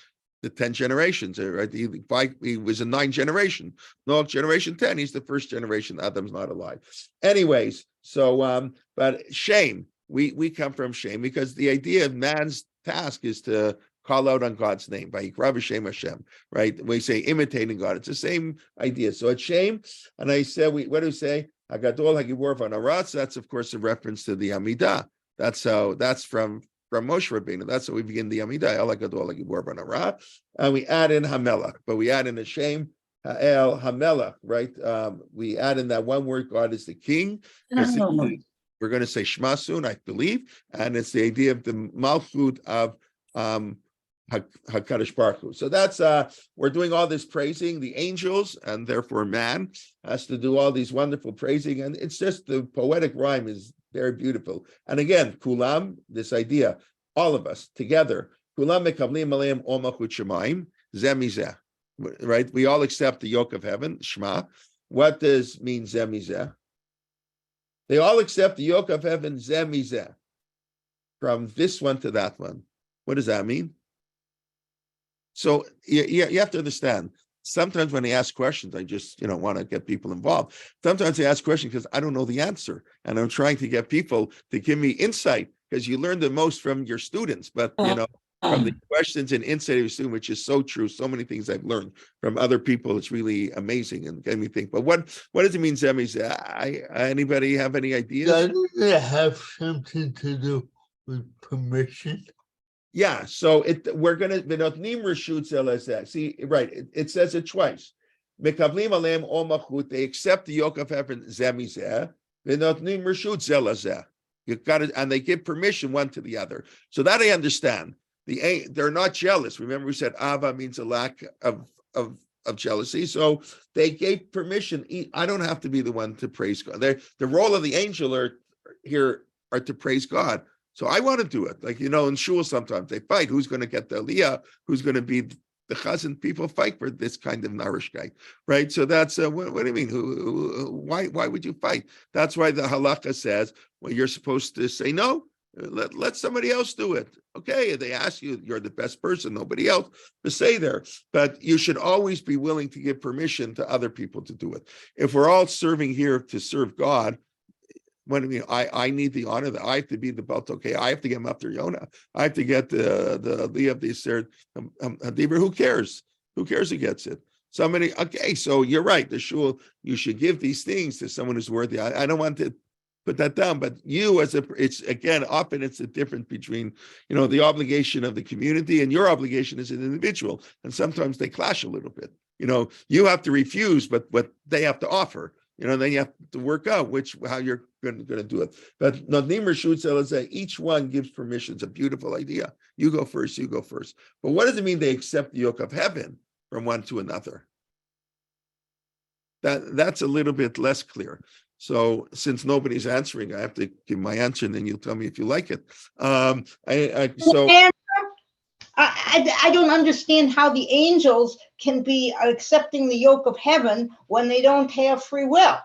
S1: the 10 generations, right? He was in 9 generation. Noach generation 10, he's the first generation. Adam's not alive. Anyways, so, but shame. We come from shame because the idea of man's task is to call out on God's name by Yikra b'Shem Hashem, right? We say imitating God. It's the same idea. So it's shame, and I said, what do we say? Hagadol Hagibor Vanaratz. That's of course a reference to the Amidah. That's from Moshe Rabbeinu. That's how we begin the Amidah. El Hagadol Hagibor Vanaratz, and we add in Hamelach, but we add in a shame. Ha'el Hamelach, right? We add in that one word. God is the King. We're going to say Shema soon, I believe, and it's the idea of the Malchut of HaKadosh Baruch Hu. So that's we're doing all this praising. The angels and therefore man has to do all these wonderful praising, and it's just the poetic rhyme is very beautiful. And again, Kulam, this idea, all of us together, Kulam mekablim aleim ol malchut shemaim zeh mizeh, right? We all accept the yoke of heaven, Shema. What does mean zeh mizeh? They all accept the yoke of heaven, zeh mizeh, from this one to that one. What does that mean? So you have to understand, sometimes when I ask questions, I just want to get people involved. Sometimes I ask questions because I don't know the answer, and I'm trying to get people to give me insight, because you learn the most from your students, but from the questions and insight of your student, which is so true. So many things I've learned from other people. It's really amazing and getting me think. But what does it mean, Zemi? Anybody have any ideas?
S3: Doesn't it have something to do with permission?
S1: Yeah. So we're gonna see, right? It says it twice. Mekavlim aleim ol malchut. They accept the yoke of heaven. Zemizeh. V'notnim reshut zeh lazeh. You got it, and they give permission one to the other. So that I understand. They're not jealous. Remember, we said Ava means a lack of jealousy. So they gave permission. I don't have to be the one to praise God. The role of the angel here are to praise God. So I want to do it. Like, in shul sometimes they fight. Who's going to get the aliyah? Who's going to be the chazan? People fight for this kind of narishkeit, right? So that's, what do you mean? Why would you fight? That's why the halacha says, well, you're supposed to say no. Let somebody else do it. Okay, they ask you, you're the best person, nobody else to say there. But you should always be willing to give permission to other people to do it. If we're all serving here to serve God, what do you mean? I need the honor that I have to be the belt. Okay, I have to get Mafter Yonah. I have to get the Li of the Ser Hadibur. Who cares? Who cares who gets it? Somebody. Okay, so you're right. The shul, you should give these things to someone who's worthy. I don't want to put that down, but you it's again often it's a difference between the obligation of the community and your obligation as an individual, and sometimes they clash a little bit. You have to refuse, but what they have to offer. Then you have to work out how you're going to do it. But Nodnim Reshut Zelazeh, each one gives permission. It's a beautiful idea. You go first. But what does it mean they accept the yoke of heaven from one to another? That's a little bit less clear. So since nobody's answering, I have to give my answer, and then you'll tell me if you like it.
S4: I don't understand how the angels can be accepting the yoke of heaven when they don't have free will.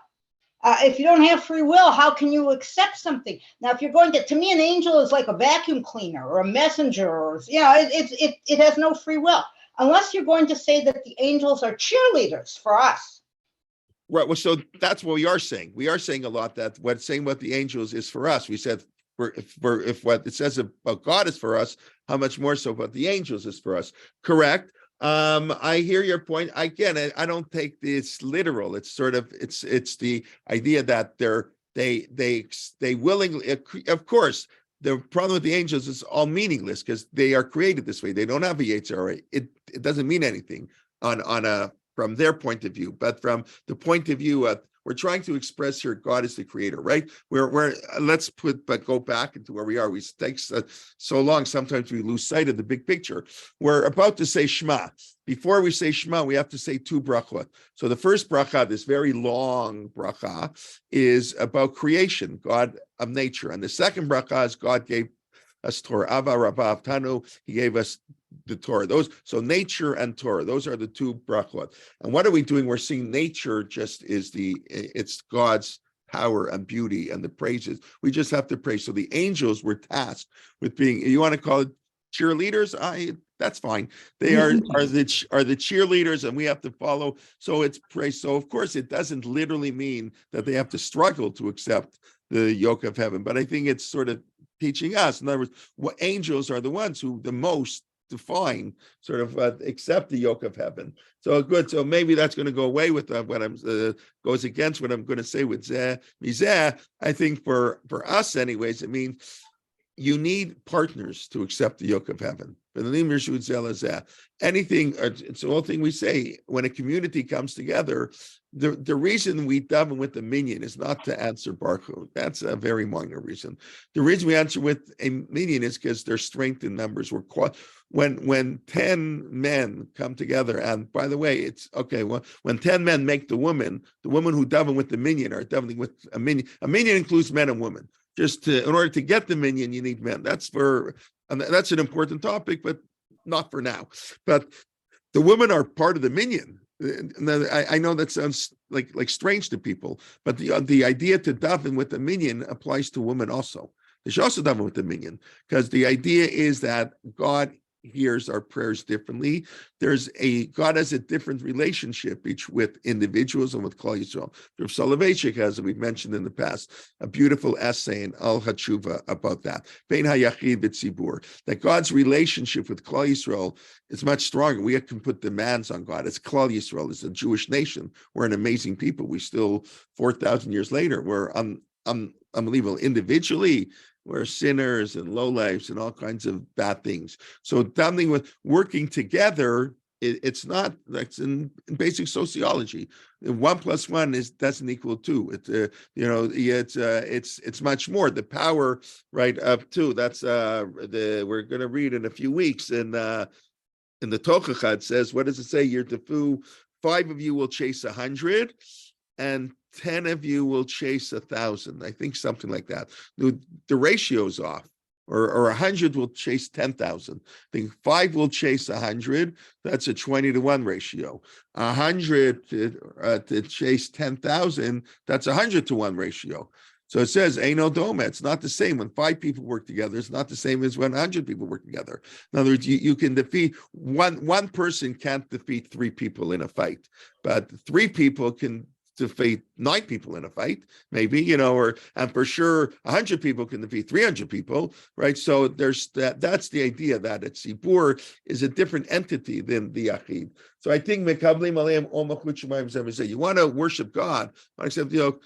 S4: If you don't have free will, how can you accept something? Now, if you're going to me, an angel is like a vacuum cleaner or a messenger, or it has no free will, unless you're going to say that the angels are cheerleaders for us.
S1: Right. Well, so that's what we are saying. We are saying a lot that what's saying about the angels is for us. We said if what it says about God is for us, how much more so about the angels is for us. Correct. I hear your point. Again, I don't take this literal. It's sort of it's the idea that they willingly, of course. The problem with the angels is all meaningless because they are created this way. They don't have a Yetzirah. It doesn't mean anything from their point of view, but from the point of view of we're trying to express here, God is the creator, right? But go back into where we are. We take so long, sometimes we lose sight of the big picture. We're about to say Shema. Before we say Shema, we have to say 2 brachot. So the first bracha, this very long bracha, is about creation, God of nature. And the second bracha is God gave us Torah. Ava Rabba Avtanu, he gave us the Torah. So nature and Torah, those are the 2 brachot. And what are we doing? We're seeing nature just is it's God's power and beauty and the praises. We just have to praise. So the angels were tasked with being, you want to call it cheerleaders? That's fine. They are the cheerleaders, and we have to follow. So it's praise. So of course it doesn't literally mean that they have to struggle to accept the yoke of heaven, but I think it's sort of teaching us. In other words, what angels are the ones who the most define sort of accept the yoke of heaven. So good. So maybe that's going to go away with what I'm goes against what I'm going to say with Mizeh. I think for us, anyways, it means you need partners to accept the yoke of heaven. Anything, it's the whole thing we say when a community comes together. The reason we daven with the minyan is not to answer Brachot. That's a very minor reason. The reason we answer with a minyan is because there's strength in numbers. When 10 men come together, and by the way, it's okay. Well, when 10 men make the woman who daven with the minyan are davening with a minyan. A minyan includes men and women. In order to get the minyan, you need men. That's an important topic, but not for now. But the women are part of the minyan. I know that sounds like strange to people, but the idea to daven with the minyan applies to women also. They should also daven with the minyan because the idea is that God hears our prayers differently. God has a different relationship with individuals and with Klal Yisrael. Rav Soloveitchik has, we've mentioned in the past, a beautiful essay in Al Hatshuva about that. Bein hayachid v'tzibur, that God's relationship with Klal Yisrael is much stronger. We can put demands on God. It's Klal Yisrael. It's a Jewish nation. We're an amazing people. We still, 4,000 years later, we're unbelievable. Individually, we're sinners and lowlifes and all kinds of bad things. So davening with working together, it's not, that's in basic sociology. 1 + 1 doesn't equal 2. It's much more. The power, right, of 2. That's we're going to read in a few weeks in the Tochacha. It says, what does it say? You're to 5 of you will chase 100, and 10 of you will chase 1,000. I think something like that. The ratio's off. Or 100 will chase 10,000. I think 5 will chase 100. That's a 20-to-1 ratio. 100 to chase 10,000. That's 100-to-1 ratio. So it says, Eino Doma. It's not the same when 5 people work together. It's not the same as when 100 people work together. In other words, you can defeat one person can't defeat 3 people in a fight, but 3 people can defeat 9 people in a fight, maybe, and for sure 100 people can defeat 300 people, right? So there's that's the idea that a tzibur is a different entity than the yachid. So I think you want to worship God, except you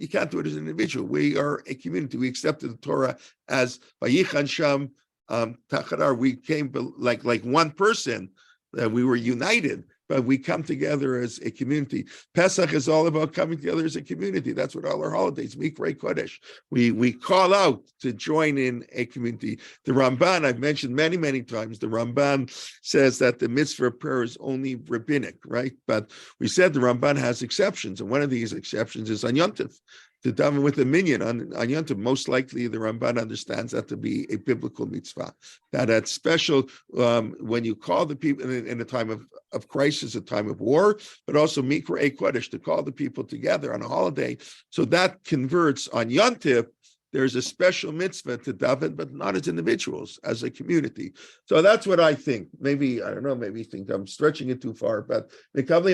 S1: can't do it as an individual. We are a community. We accepted the Torah as Vayichan Sham Tachadar. We came like one person, we were united. But we come together as a community. Pesach is all about coming together as a community. That's what all our holidays, Mikrei Kodesh. We call out to join in a community. The Ramban, I've mentioned many, many times, the Ramban says that the mitzvah of prayer is only rabbinic, right? But we said the Ramban has exceptions, and one of these exceptions is on Yom Tov. To daven with a minyan on Yom Tov, most likely the Ramban understands that to be a biblical mitzvah. That's special when you call the people in a time of crisis, a time of war, but also Mikrei Kodesh, to call the people together on a holiday. So that converts on Yom Tov. There's a special mitzvah to daven, but not as individuals, as a community. So that's what I think. Maybe, I don't know, maybe you think I'm stretching it too far, but you want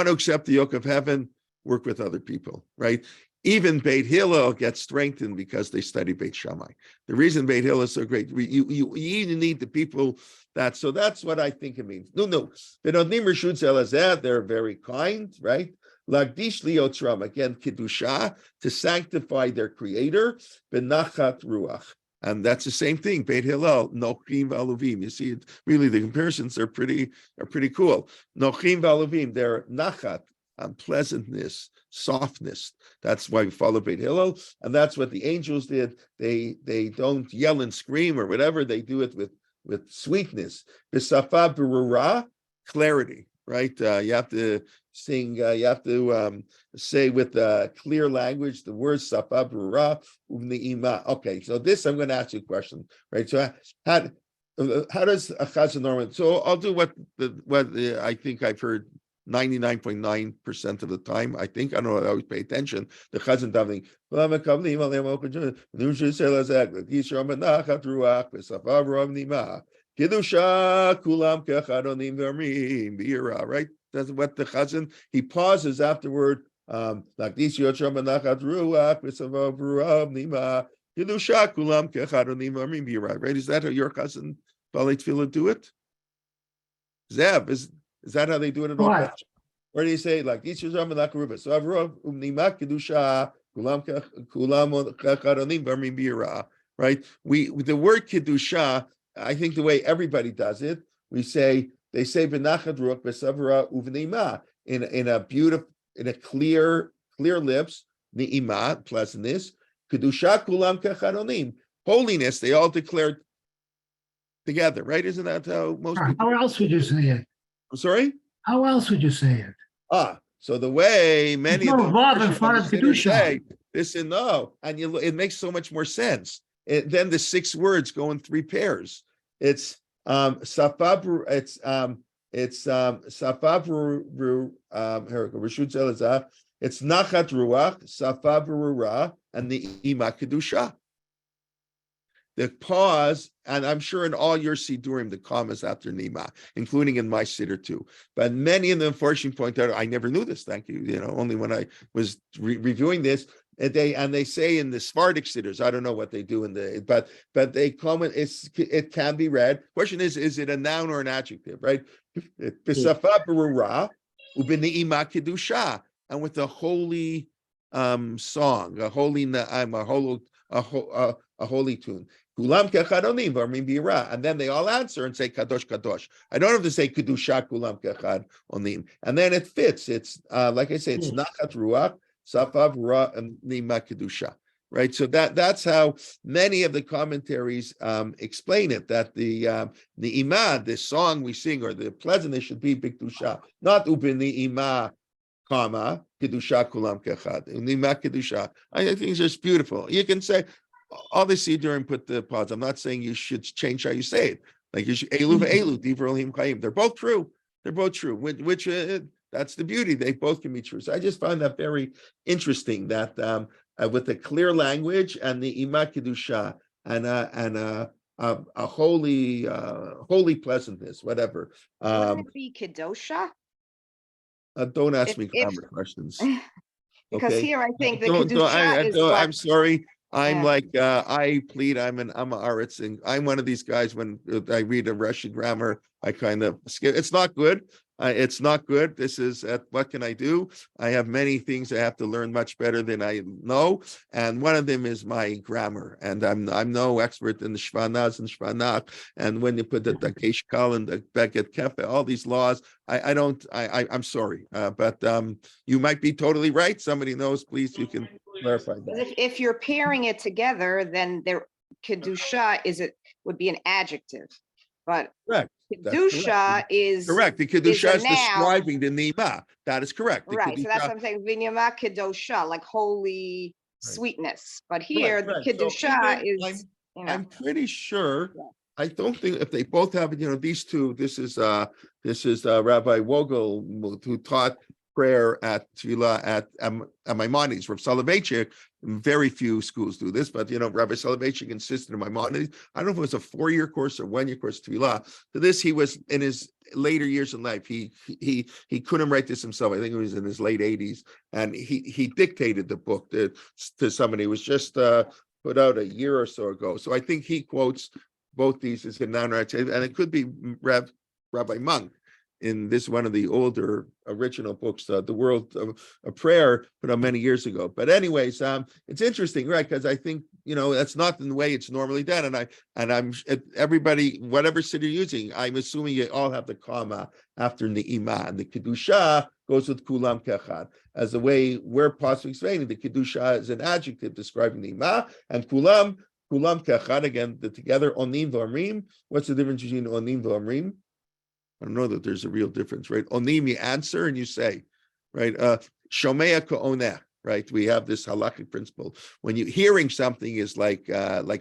S1: to accept the yoke of heaven, work with other people, right? Even Beit Hillel gets strengthened because they study Beit Shammai. The reason Beit Hillel is so great, you even need the people so that's what I think it means. No. They're very kind, right? Lagdish liotram, again, Kiddusha, to sanctify their creator, benachat ruach. And that's the same thing. Beit Hillel, nochim v'aluvim. You see, really, the comparisons are pretty cool. Nochim v'aluvim, they're nachat, pleasantness, softness. That's why we follow Beit Hillel, and that's what the angels did. They don't yell and scream or whatever. They do it with sweetness. B'safa berura, clarity. Right? You have to sing. You have to say with clear language the words safa berura uvneima. Okay, so this I'm going to ask you a question. Right? So how does a chazan normally? So I'll do what I think I've heard 99.9% of the time. I think I don't know. I always pay attention. The chazan davening. Kiddusha kulam kechadonim v'amrim b'yira. Right? That's what the chazan. He pauses afterward. Like this yotzram benachat ruach v'savav ruach nima. Kiddusha kulam kechadonim v'amrim b'yira. Right? Is that how your chazan Balei Tefillah do it? Zeb, is that how they do it at all? Where do you say like this yotzram benachat ruach v'savav ruach nima Kiddusha kulam kechadonim v'amrim b'yira. Right? The word Kiddusha, I think the way everybody does it, they say benachat ruach besavra uvneima in a clear lips, neima, pleasantness, kedusha kulam kecharonim, holiness, they all declared together, right? Isn't that how most people?
S5: How else would you say it?
S1: I'm sorry?
S5: How else would you say it?
S1: So the way many of
S5: them
S1: say this and no, and it makes so much more sense. Then the 6 words go in 3 pairs. It's safab. It's safab reshut zelazah. It's nachat ruach, safab rura, and the ima kedusha. The pause, and I'm sure in all your siddurim, the commas after nima, including in my siddur too. But many of them, unfortunately, point out, I never knew this. Thank you. Only when I was reviewing this. They say in the Sephardic siddurs, I don't know what they do but they comment. It can be read. Question is it a noun or an adjective? Right? B'safa berura u'b'ne'ima kedusha, and with a holy song, a holy na'am, a holy tune. Kulam kechadonim v'amrim b'yira, and then they all answer and say kadosh kadosh. I don't have to say kedusha kulam kechadonim, and then it fits. It's like I say, it's nachat ruach. Safav ra and nima kedusha, right? So that's how many of the commentaries explain it. That the imad, the song we sing, or the pleasantness should be b'kedusha, not ubin ni'ima comma, kedusha kulam kechad. Unima kedusha. I think it's just beautiful. You can say all the Siddur and put the pause. I'm not saying you should change how you say it. Like you should elu ve'elu divrei Elohim chayim. They're both true. They're both true. Which that's the beauty. They both can be true. So I just find that very interesting that with the clear language and the ima kedusha and a holy pleasantness, whatever.
S6: Wouldn't it be kedosha?
S1: Don't ask
S6: If-
S1: me
S6: if-
S1: grammar questions.
S6: Because
S1: Okay.
S6: here I think the
S1: Don't-
S6: kedusha is what.
S1: I'm sorry. I'm
S6: Yeah.
S1: like I plead. I'm a aretz, and I'm one of these guys. When I read a Russian grammar, I kind of skip. It's not good. It's not good. This is what can I do? I have many things I have to learn much better than I know, and one of them is my grammar. And I'm no expert in the shvanaz and shvanach. And when you put the dakesh kal and the beket kefe, all these laws, I'm sorry, but you might be totally right. Somebody knows, please, you can clarify that.
S6: If you're pairing it together, then there kedusha would be an adjective, but
S1: Correct. That's
S6: kedusha is
S1: Correct. The kedusha
S6: a
S1: is
S6: noun.
S1: describing the nima. That is correct. The
S6: right. So that's
S1: kedusha-
S6: what I'm saying. Vinyama kedosha, like holy
S1: Right.
S6: sweetness. But here
S1: correct.
S6: the
S1: So
S6: kedusha
S1: even
S6: is,
S1: I'm pretty sure.
S6: Yeah.
S1: I don't think if they both have, these two. This is Rabbi Vogel who taught prayer at Tefillah at Maimonides. Rav Soloveitchik, very few schools do this, but Rabbi Soloveitchik insisted in Maimonides. I don't know if it was a 4-year course or 1-year course Tefillah. To this, he was in his later years in life. He couldn't write this himself. I think it was in his late 80s, and he dictated the book to somebody who was just put out a year or so ago. So I think he quotes both these as in non-narrative, and it could be Rabbi Monk in this one of the older original books, The World of Prayer, put out many years ago. But anyways, it's interesting, right? Because I think that's not the way it's normally done, and I'm everybody, whatever city you're using, I'm assuming you all have the comma after the ima, and the kedusha goes with kulam kechad as the way we're possibly explaining. The kedusha is an adjective describing the ima, and kulam kechad, again, the together, onim v'amrim. What's the difference between onim v'amrim? I don't know that there's a real difference, right? Onim, you answer and you say, right? Shomea ka'oneh, right? We have this halakhic principle. When you hearing something is like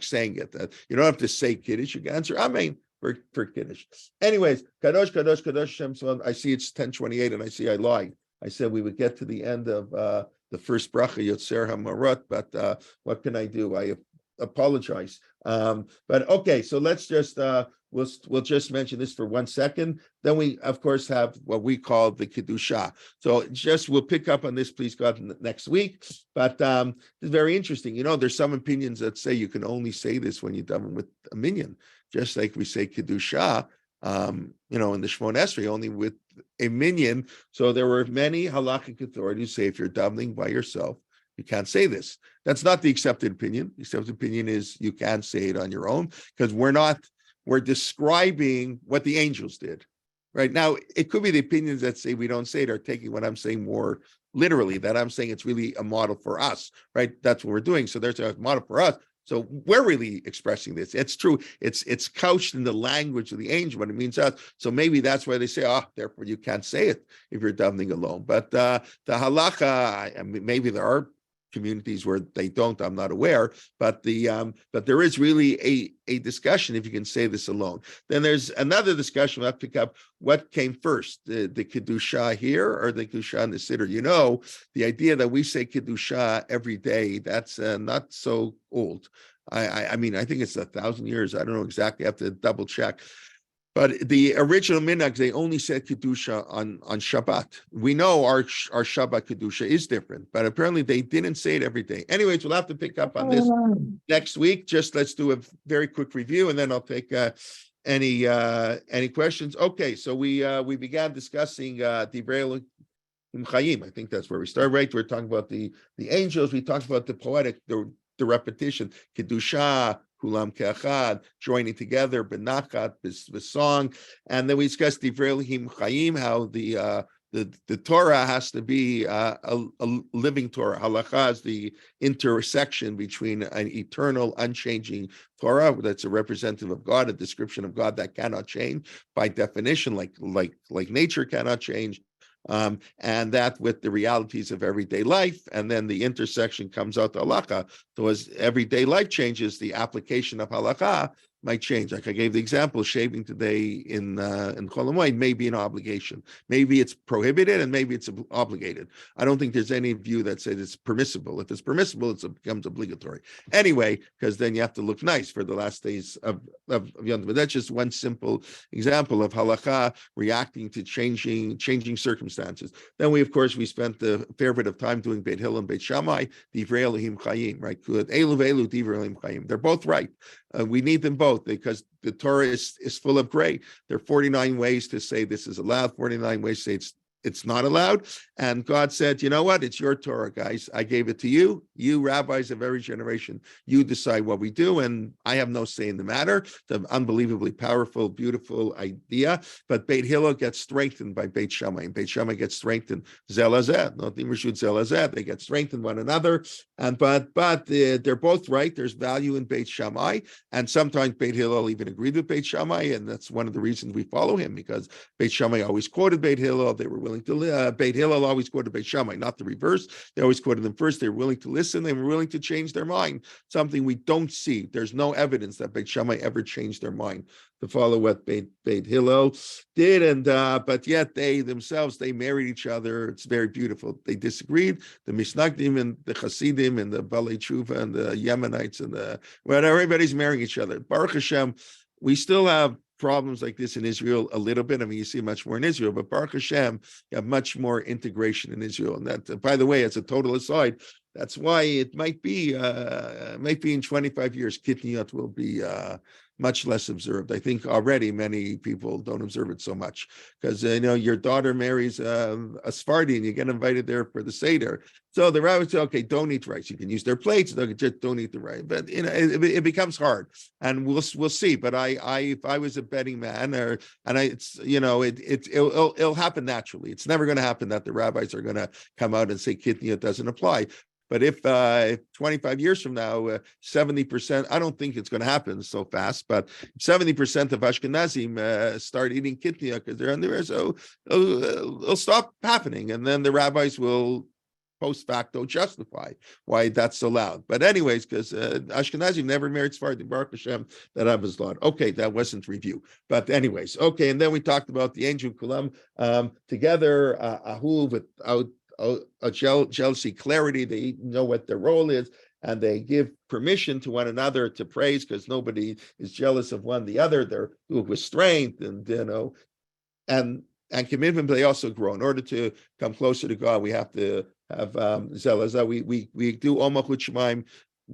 S1: saying it. You don't have to say Kiddush, you can answer Amen for Kiddush. Anyways, Kadosh, Kadosh, Kadosh, Shem Tzvon. I see it's 10:28 and I see I lied. I said we would get to the end of the first bracha, Yotzer HaMarot, but what can I do? I apologize. But okay, so let's just we'll just mention this for 1 second. Then we of course have what we call the kedusha. So we'll pick up on this, please God, next week. But it's very interesting. There's some opinions that say you can only say this when you're done with a minyan, just like we say kedusha, in the Shemon Esrei, only with a minyan. So there were many halakhic authorities say if you're davening by yourself, you can't say this. That's not the accepted opinion. The accepted opinion is you can say it on your own, because we're describing what the angels did. Right now, it could be the opinions that say we don't say it are taking what I'm saying more literally, that I'm saying it's really a model for us, right? That's what we're doing. So there's a model for us. So we're really expressing this. It's true. It's couched in the language of the angel, but it means us. So maybe that's why they say, therefore you can't say it if you're davening alone. But the halacha, maybe there are communities where they don't, I'm not aware, but there is really a discussion if you can say this alone. Then there's another discussion. We'll have to pick up what came first, the kedusha here or the kedusha in the siddur. The idea that we say kedusha every day, that's not so old. I mean, I think it's 1,000 years. I don't know exactly. I have to double check. But the original minhag, they only said kedusha on Shabbat. We know our Shabbat kedusha is different, but apparently they didn't say it every day. Anyways, we'll have to pick up on this next week. Just let's do a very quick review, and then I'll take any questions. Okay, so we began discussing Divrei Elohim Chayim. I think that's where we started. Right, we're talking about the angels. We talked about the poetic, the repetition, kedusha. Kulam ke'achad, joining together, benachat, with song, and then we discussed Divrei Elohim Chayim, how the Torah has to be a living Torah. Halakha is the intersection between an eternal, unchanging Torah that's a representative of God, a description of God that cannot change by definition, like nature cannot change. and that with the realities of everyday life, and then the intersection comes out to halakha. So as everyday life changes, the application of halakha might change. Like I gave the example, shaving today in Chol Hamoed may be an obligation. Maybe it's prohibited and maybe it's obligated. I don't think there's any view that says it's permissible. If it's permissible, it becomes obligatory. Anyway, because then you have to look nice for the last days of Yom Tov. But that's just one simple example of halakha reacting to changing circumstances. Then we spent a fair bit of time doing Beit Hillel and Beit Shammai, Divrei Elohim Chayim, right? Elu ve'elu Divrei Elohim Chayim. They're both right. We need them both because the Torah is full of gray. There are 49 ways to say this is allowed, 49 ways to say it's not allowed. And God said, you know what? It's your Torah, guys. I gave it to you. You rabbis of every generation, you decide what we do. And I have no say in the matter. It's an unbelievably powerful, beautiful idea. But Beit Hillel gets strengthened by Beit Shammai. And Beit Shammai gets strengthened. Zelazet, nothing reshut Zelazet. They get strengthened one another. And but they're both right. There's value in Beit Shammai. And sometimes Beit Hillel even agreed with Beit Shammai. And that's one of the reasons we follow him, because Beit Shammai always quoted Beit Hillel. They were willing to Beit Hillel always quoted Beit Shammai, not the reverse. They always quoted them first. They were willing to listen. They were willing to change their mind. Something we don't see. There's no evidence that Beit Shammai ever changed their mind to follow what Beit Hillel did. And but yet they themselves, they married each other. It's very beautiful. They disagreed. The Misnagdim and the Hasidim and the Balei Tshuva and the Yemenites and everybody's marrying each other. Baruch Hashem, we still have problems like this in Israel a little bit. I mean, you see much more in Israel, but Baruch Hashem, you have much more integration in Israel. And that, by the way, as a total aside, that's why it might be in 25 years, Kitniyot will be much less observed. I think already many people don't observe it so much because your daughter marries a Sephardi and you get invited there for the Seder. So the rabbi said, okay, don't eat rice. You can use their plates, just don't eat the rice. But it becomes hard, and we'll see. But if I was a betting man, it'll happen naturally. It's never going to happen that the rabbis are going to come out and say Kitniyot doesn't apply. But if 25 years from now, 70%, I don't think it's going to happen so fast, but 70% of Ashkenazim start eating kitniyah because they're under there, so it'll stop happening. And then the rabbis will post facto justify why that's allowed. But anyways, because Ashkenazim never married Sephardim, Baruch Hashem, that I was allowed. Okay, that wasn't review. But anyways, okay, and then we talked about the angel Kulam together, Ahuv without a jealousy, clarity. They know what their role is, and they give permission to one another to praise because nobody is jealous of one the other. They're with strength and commitment. But they also grow. In order to come closer to God, we have to have zelazah. We do omachut shemaim.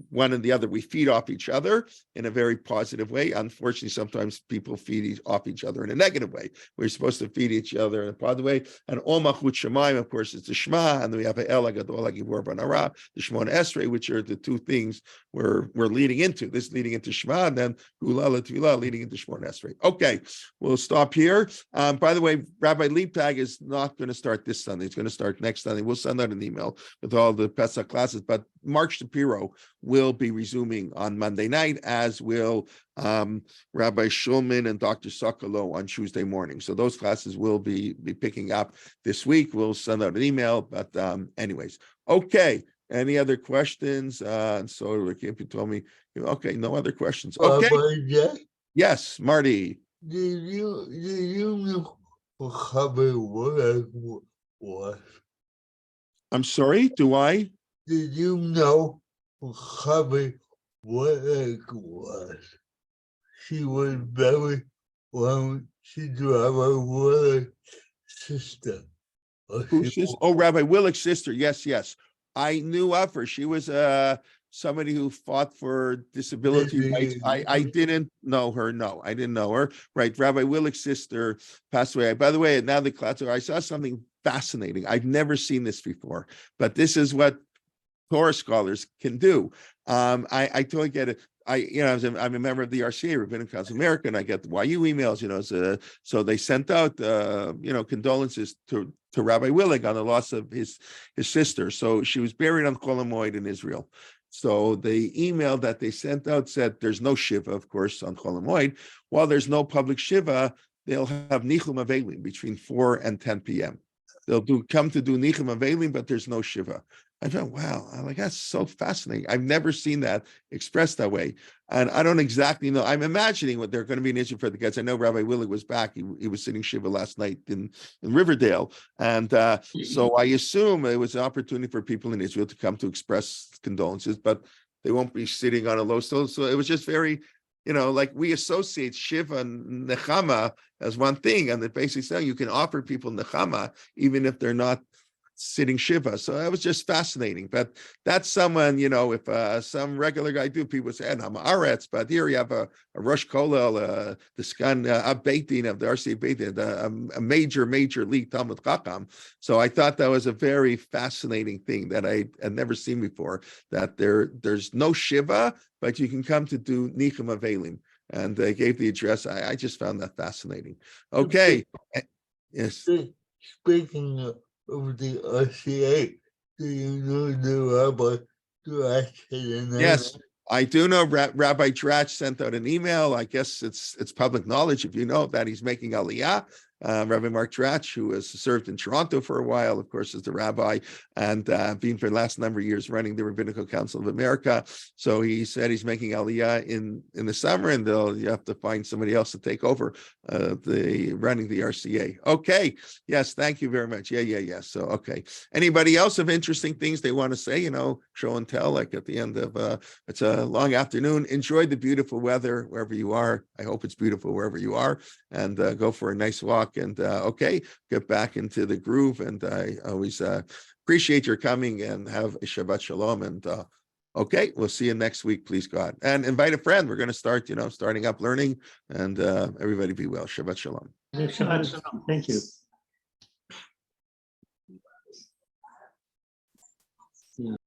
S1: One and the other, we feed off each other in a very positive way. Unfortunately, sometimes people feed off each other in a negative way. We're supposed to feed each other in a positive way. And omachut shemaim, of course, is the Shema, and then we have a El Hagadol HaGibor B'Nara, the Shemona Esrei, which are the two things we're leading into. This leading into Shema, and then Hula L'Tfilah leading into Shemona Esrei. Okay, we'll stop here. By the way, Rabbi Liebtag is not going to start this Sunday. It's going to start next Sunday. We'll send out an email with all the Pesach classes, but Mark Shapiro will be resuming on Monday night, as will Rabbi Shulman and Dr. Sokolow on Tuesday morning. So those classes will be picking up this week. We'll send out an email. But anyways, okay. Any other questions? And so Rick, if you told me, okay, no other questions. Okay. Yes, Marty.
S3: Do you know what was?
S1: I'm sorry, do I?
S3: Did you know what was? She was very well. She's Rabbi Willick's sister.
S1: Rabbi Willick's sister. Yes. I knew of her. She was somebody who fought for disability rights. I didn't know her. No, I didn't know her. Right. Rabbi Willick's sister passed away. By the way, now the class, I saw something fascinating. I've never seen this before, but this is what Torah scholars can do. I totally get it. I'm a member of the RCA, Rabbinic Council of America, and I get the YU emails, so they sent out, condolences to Rabbi Willick on the loss of his sister. So she was buried on Chol Hamoed in Israel. So the email that they sent out said there's no Shiva, of course, on Chol Hamoed. While there's no public Shiva, they'll have Nichum Avelim between 4 and 10 p.m. they'll come to do Nichum Avelim, but there's no Shiva. I thought, wow, I'm like, that's so fascinating. I've never seen that expressed that way. And I don't exactly know. I'm imagining what they're going to be an issue for the kids. I know Rabbi Willig was back. He was sitting Shiva last night in Riverdale. And so I assume it was an opportunity for people in Israel to come to express condolences, but they won't be sitting on a low stool. So it was just very, like we associate Shiva and Nechama as one thing. And they basically say you can offer people Nechama even if they're not sitting Shiva. So that was just fascinating. But that's someone, if some regular guy people say, I'm Aretz, but here you have a Rosh Kollel, the Skan Beitin of the RCA Beitin, a major league Talmud Chacham. So I thought that was a very fascinating thing that I had never seen before, that there's no Shiva, but you can come to do Nichum Avelim. And they gave the address. I just found that fascinating. Okay. Yes.
S3: Speaking of the RCA, do you know the Rabbi Dratch?
S1: Yes, I do know Rabbi Dratch sent out an email. I guess it's public knowledge if you know that he's making Aliyah. Rabbi Mark Dratch, who has served in Toronto for a while, of course, is the rabbi, and been for the last number of years running the Rabbinical Council of America. So he said he's making Aliyah in the summer, and you have to find somebody else to take over running the RCA. Okay, yes, thank you very much. Yeah. So okay, anybody else have interesting things they want to say? Show and tell. Like at the end of it's a long afternoon. Enjoy the beautiful weather wherever you are. I hope it's beautiful wherever you are, and go for a nice walk. And okay, get back into the groove. And I always appreciate your coming, and have a Shabbat Shalom. And okay, we'll see you next week, please God. And invite a friend. We're going to start, starting up learning, and everybody be well. Shabbat Shalom.
S2: Shabbat Shalom. Thank you.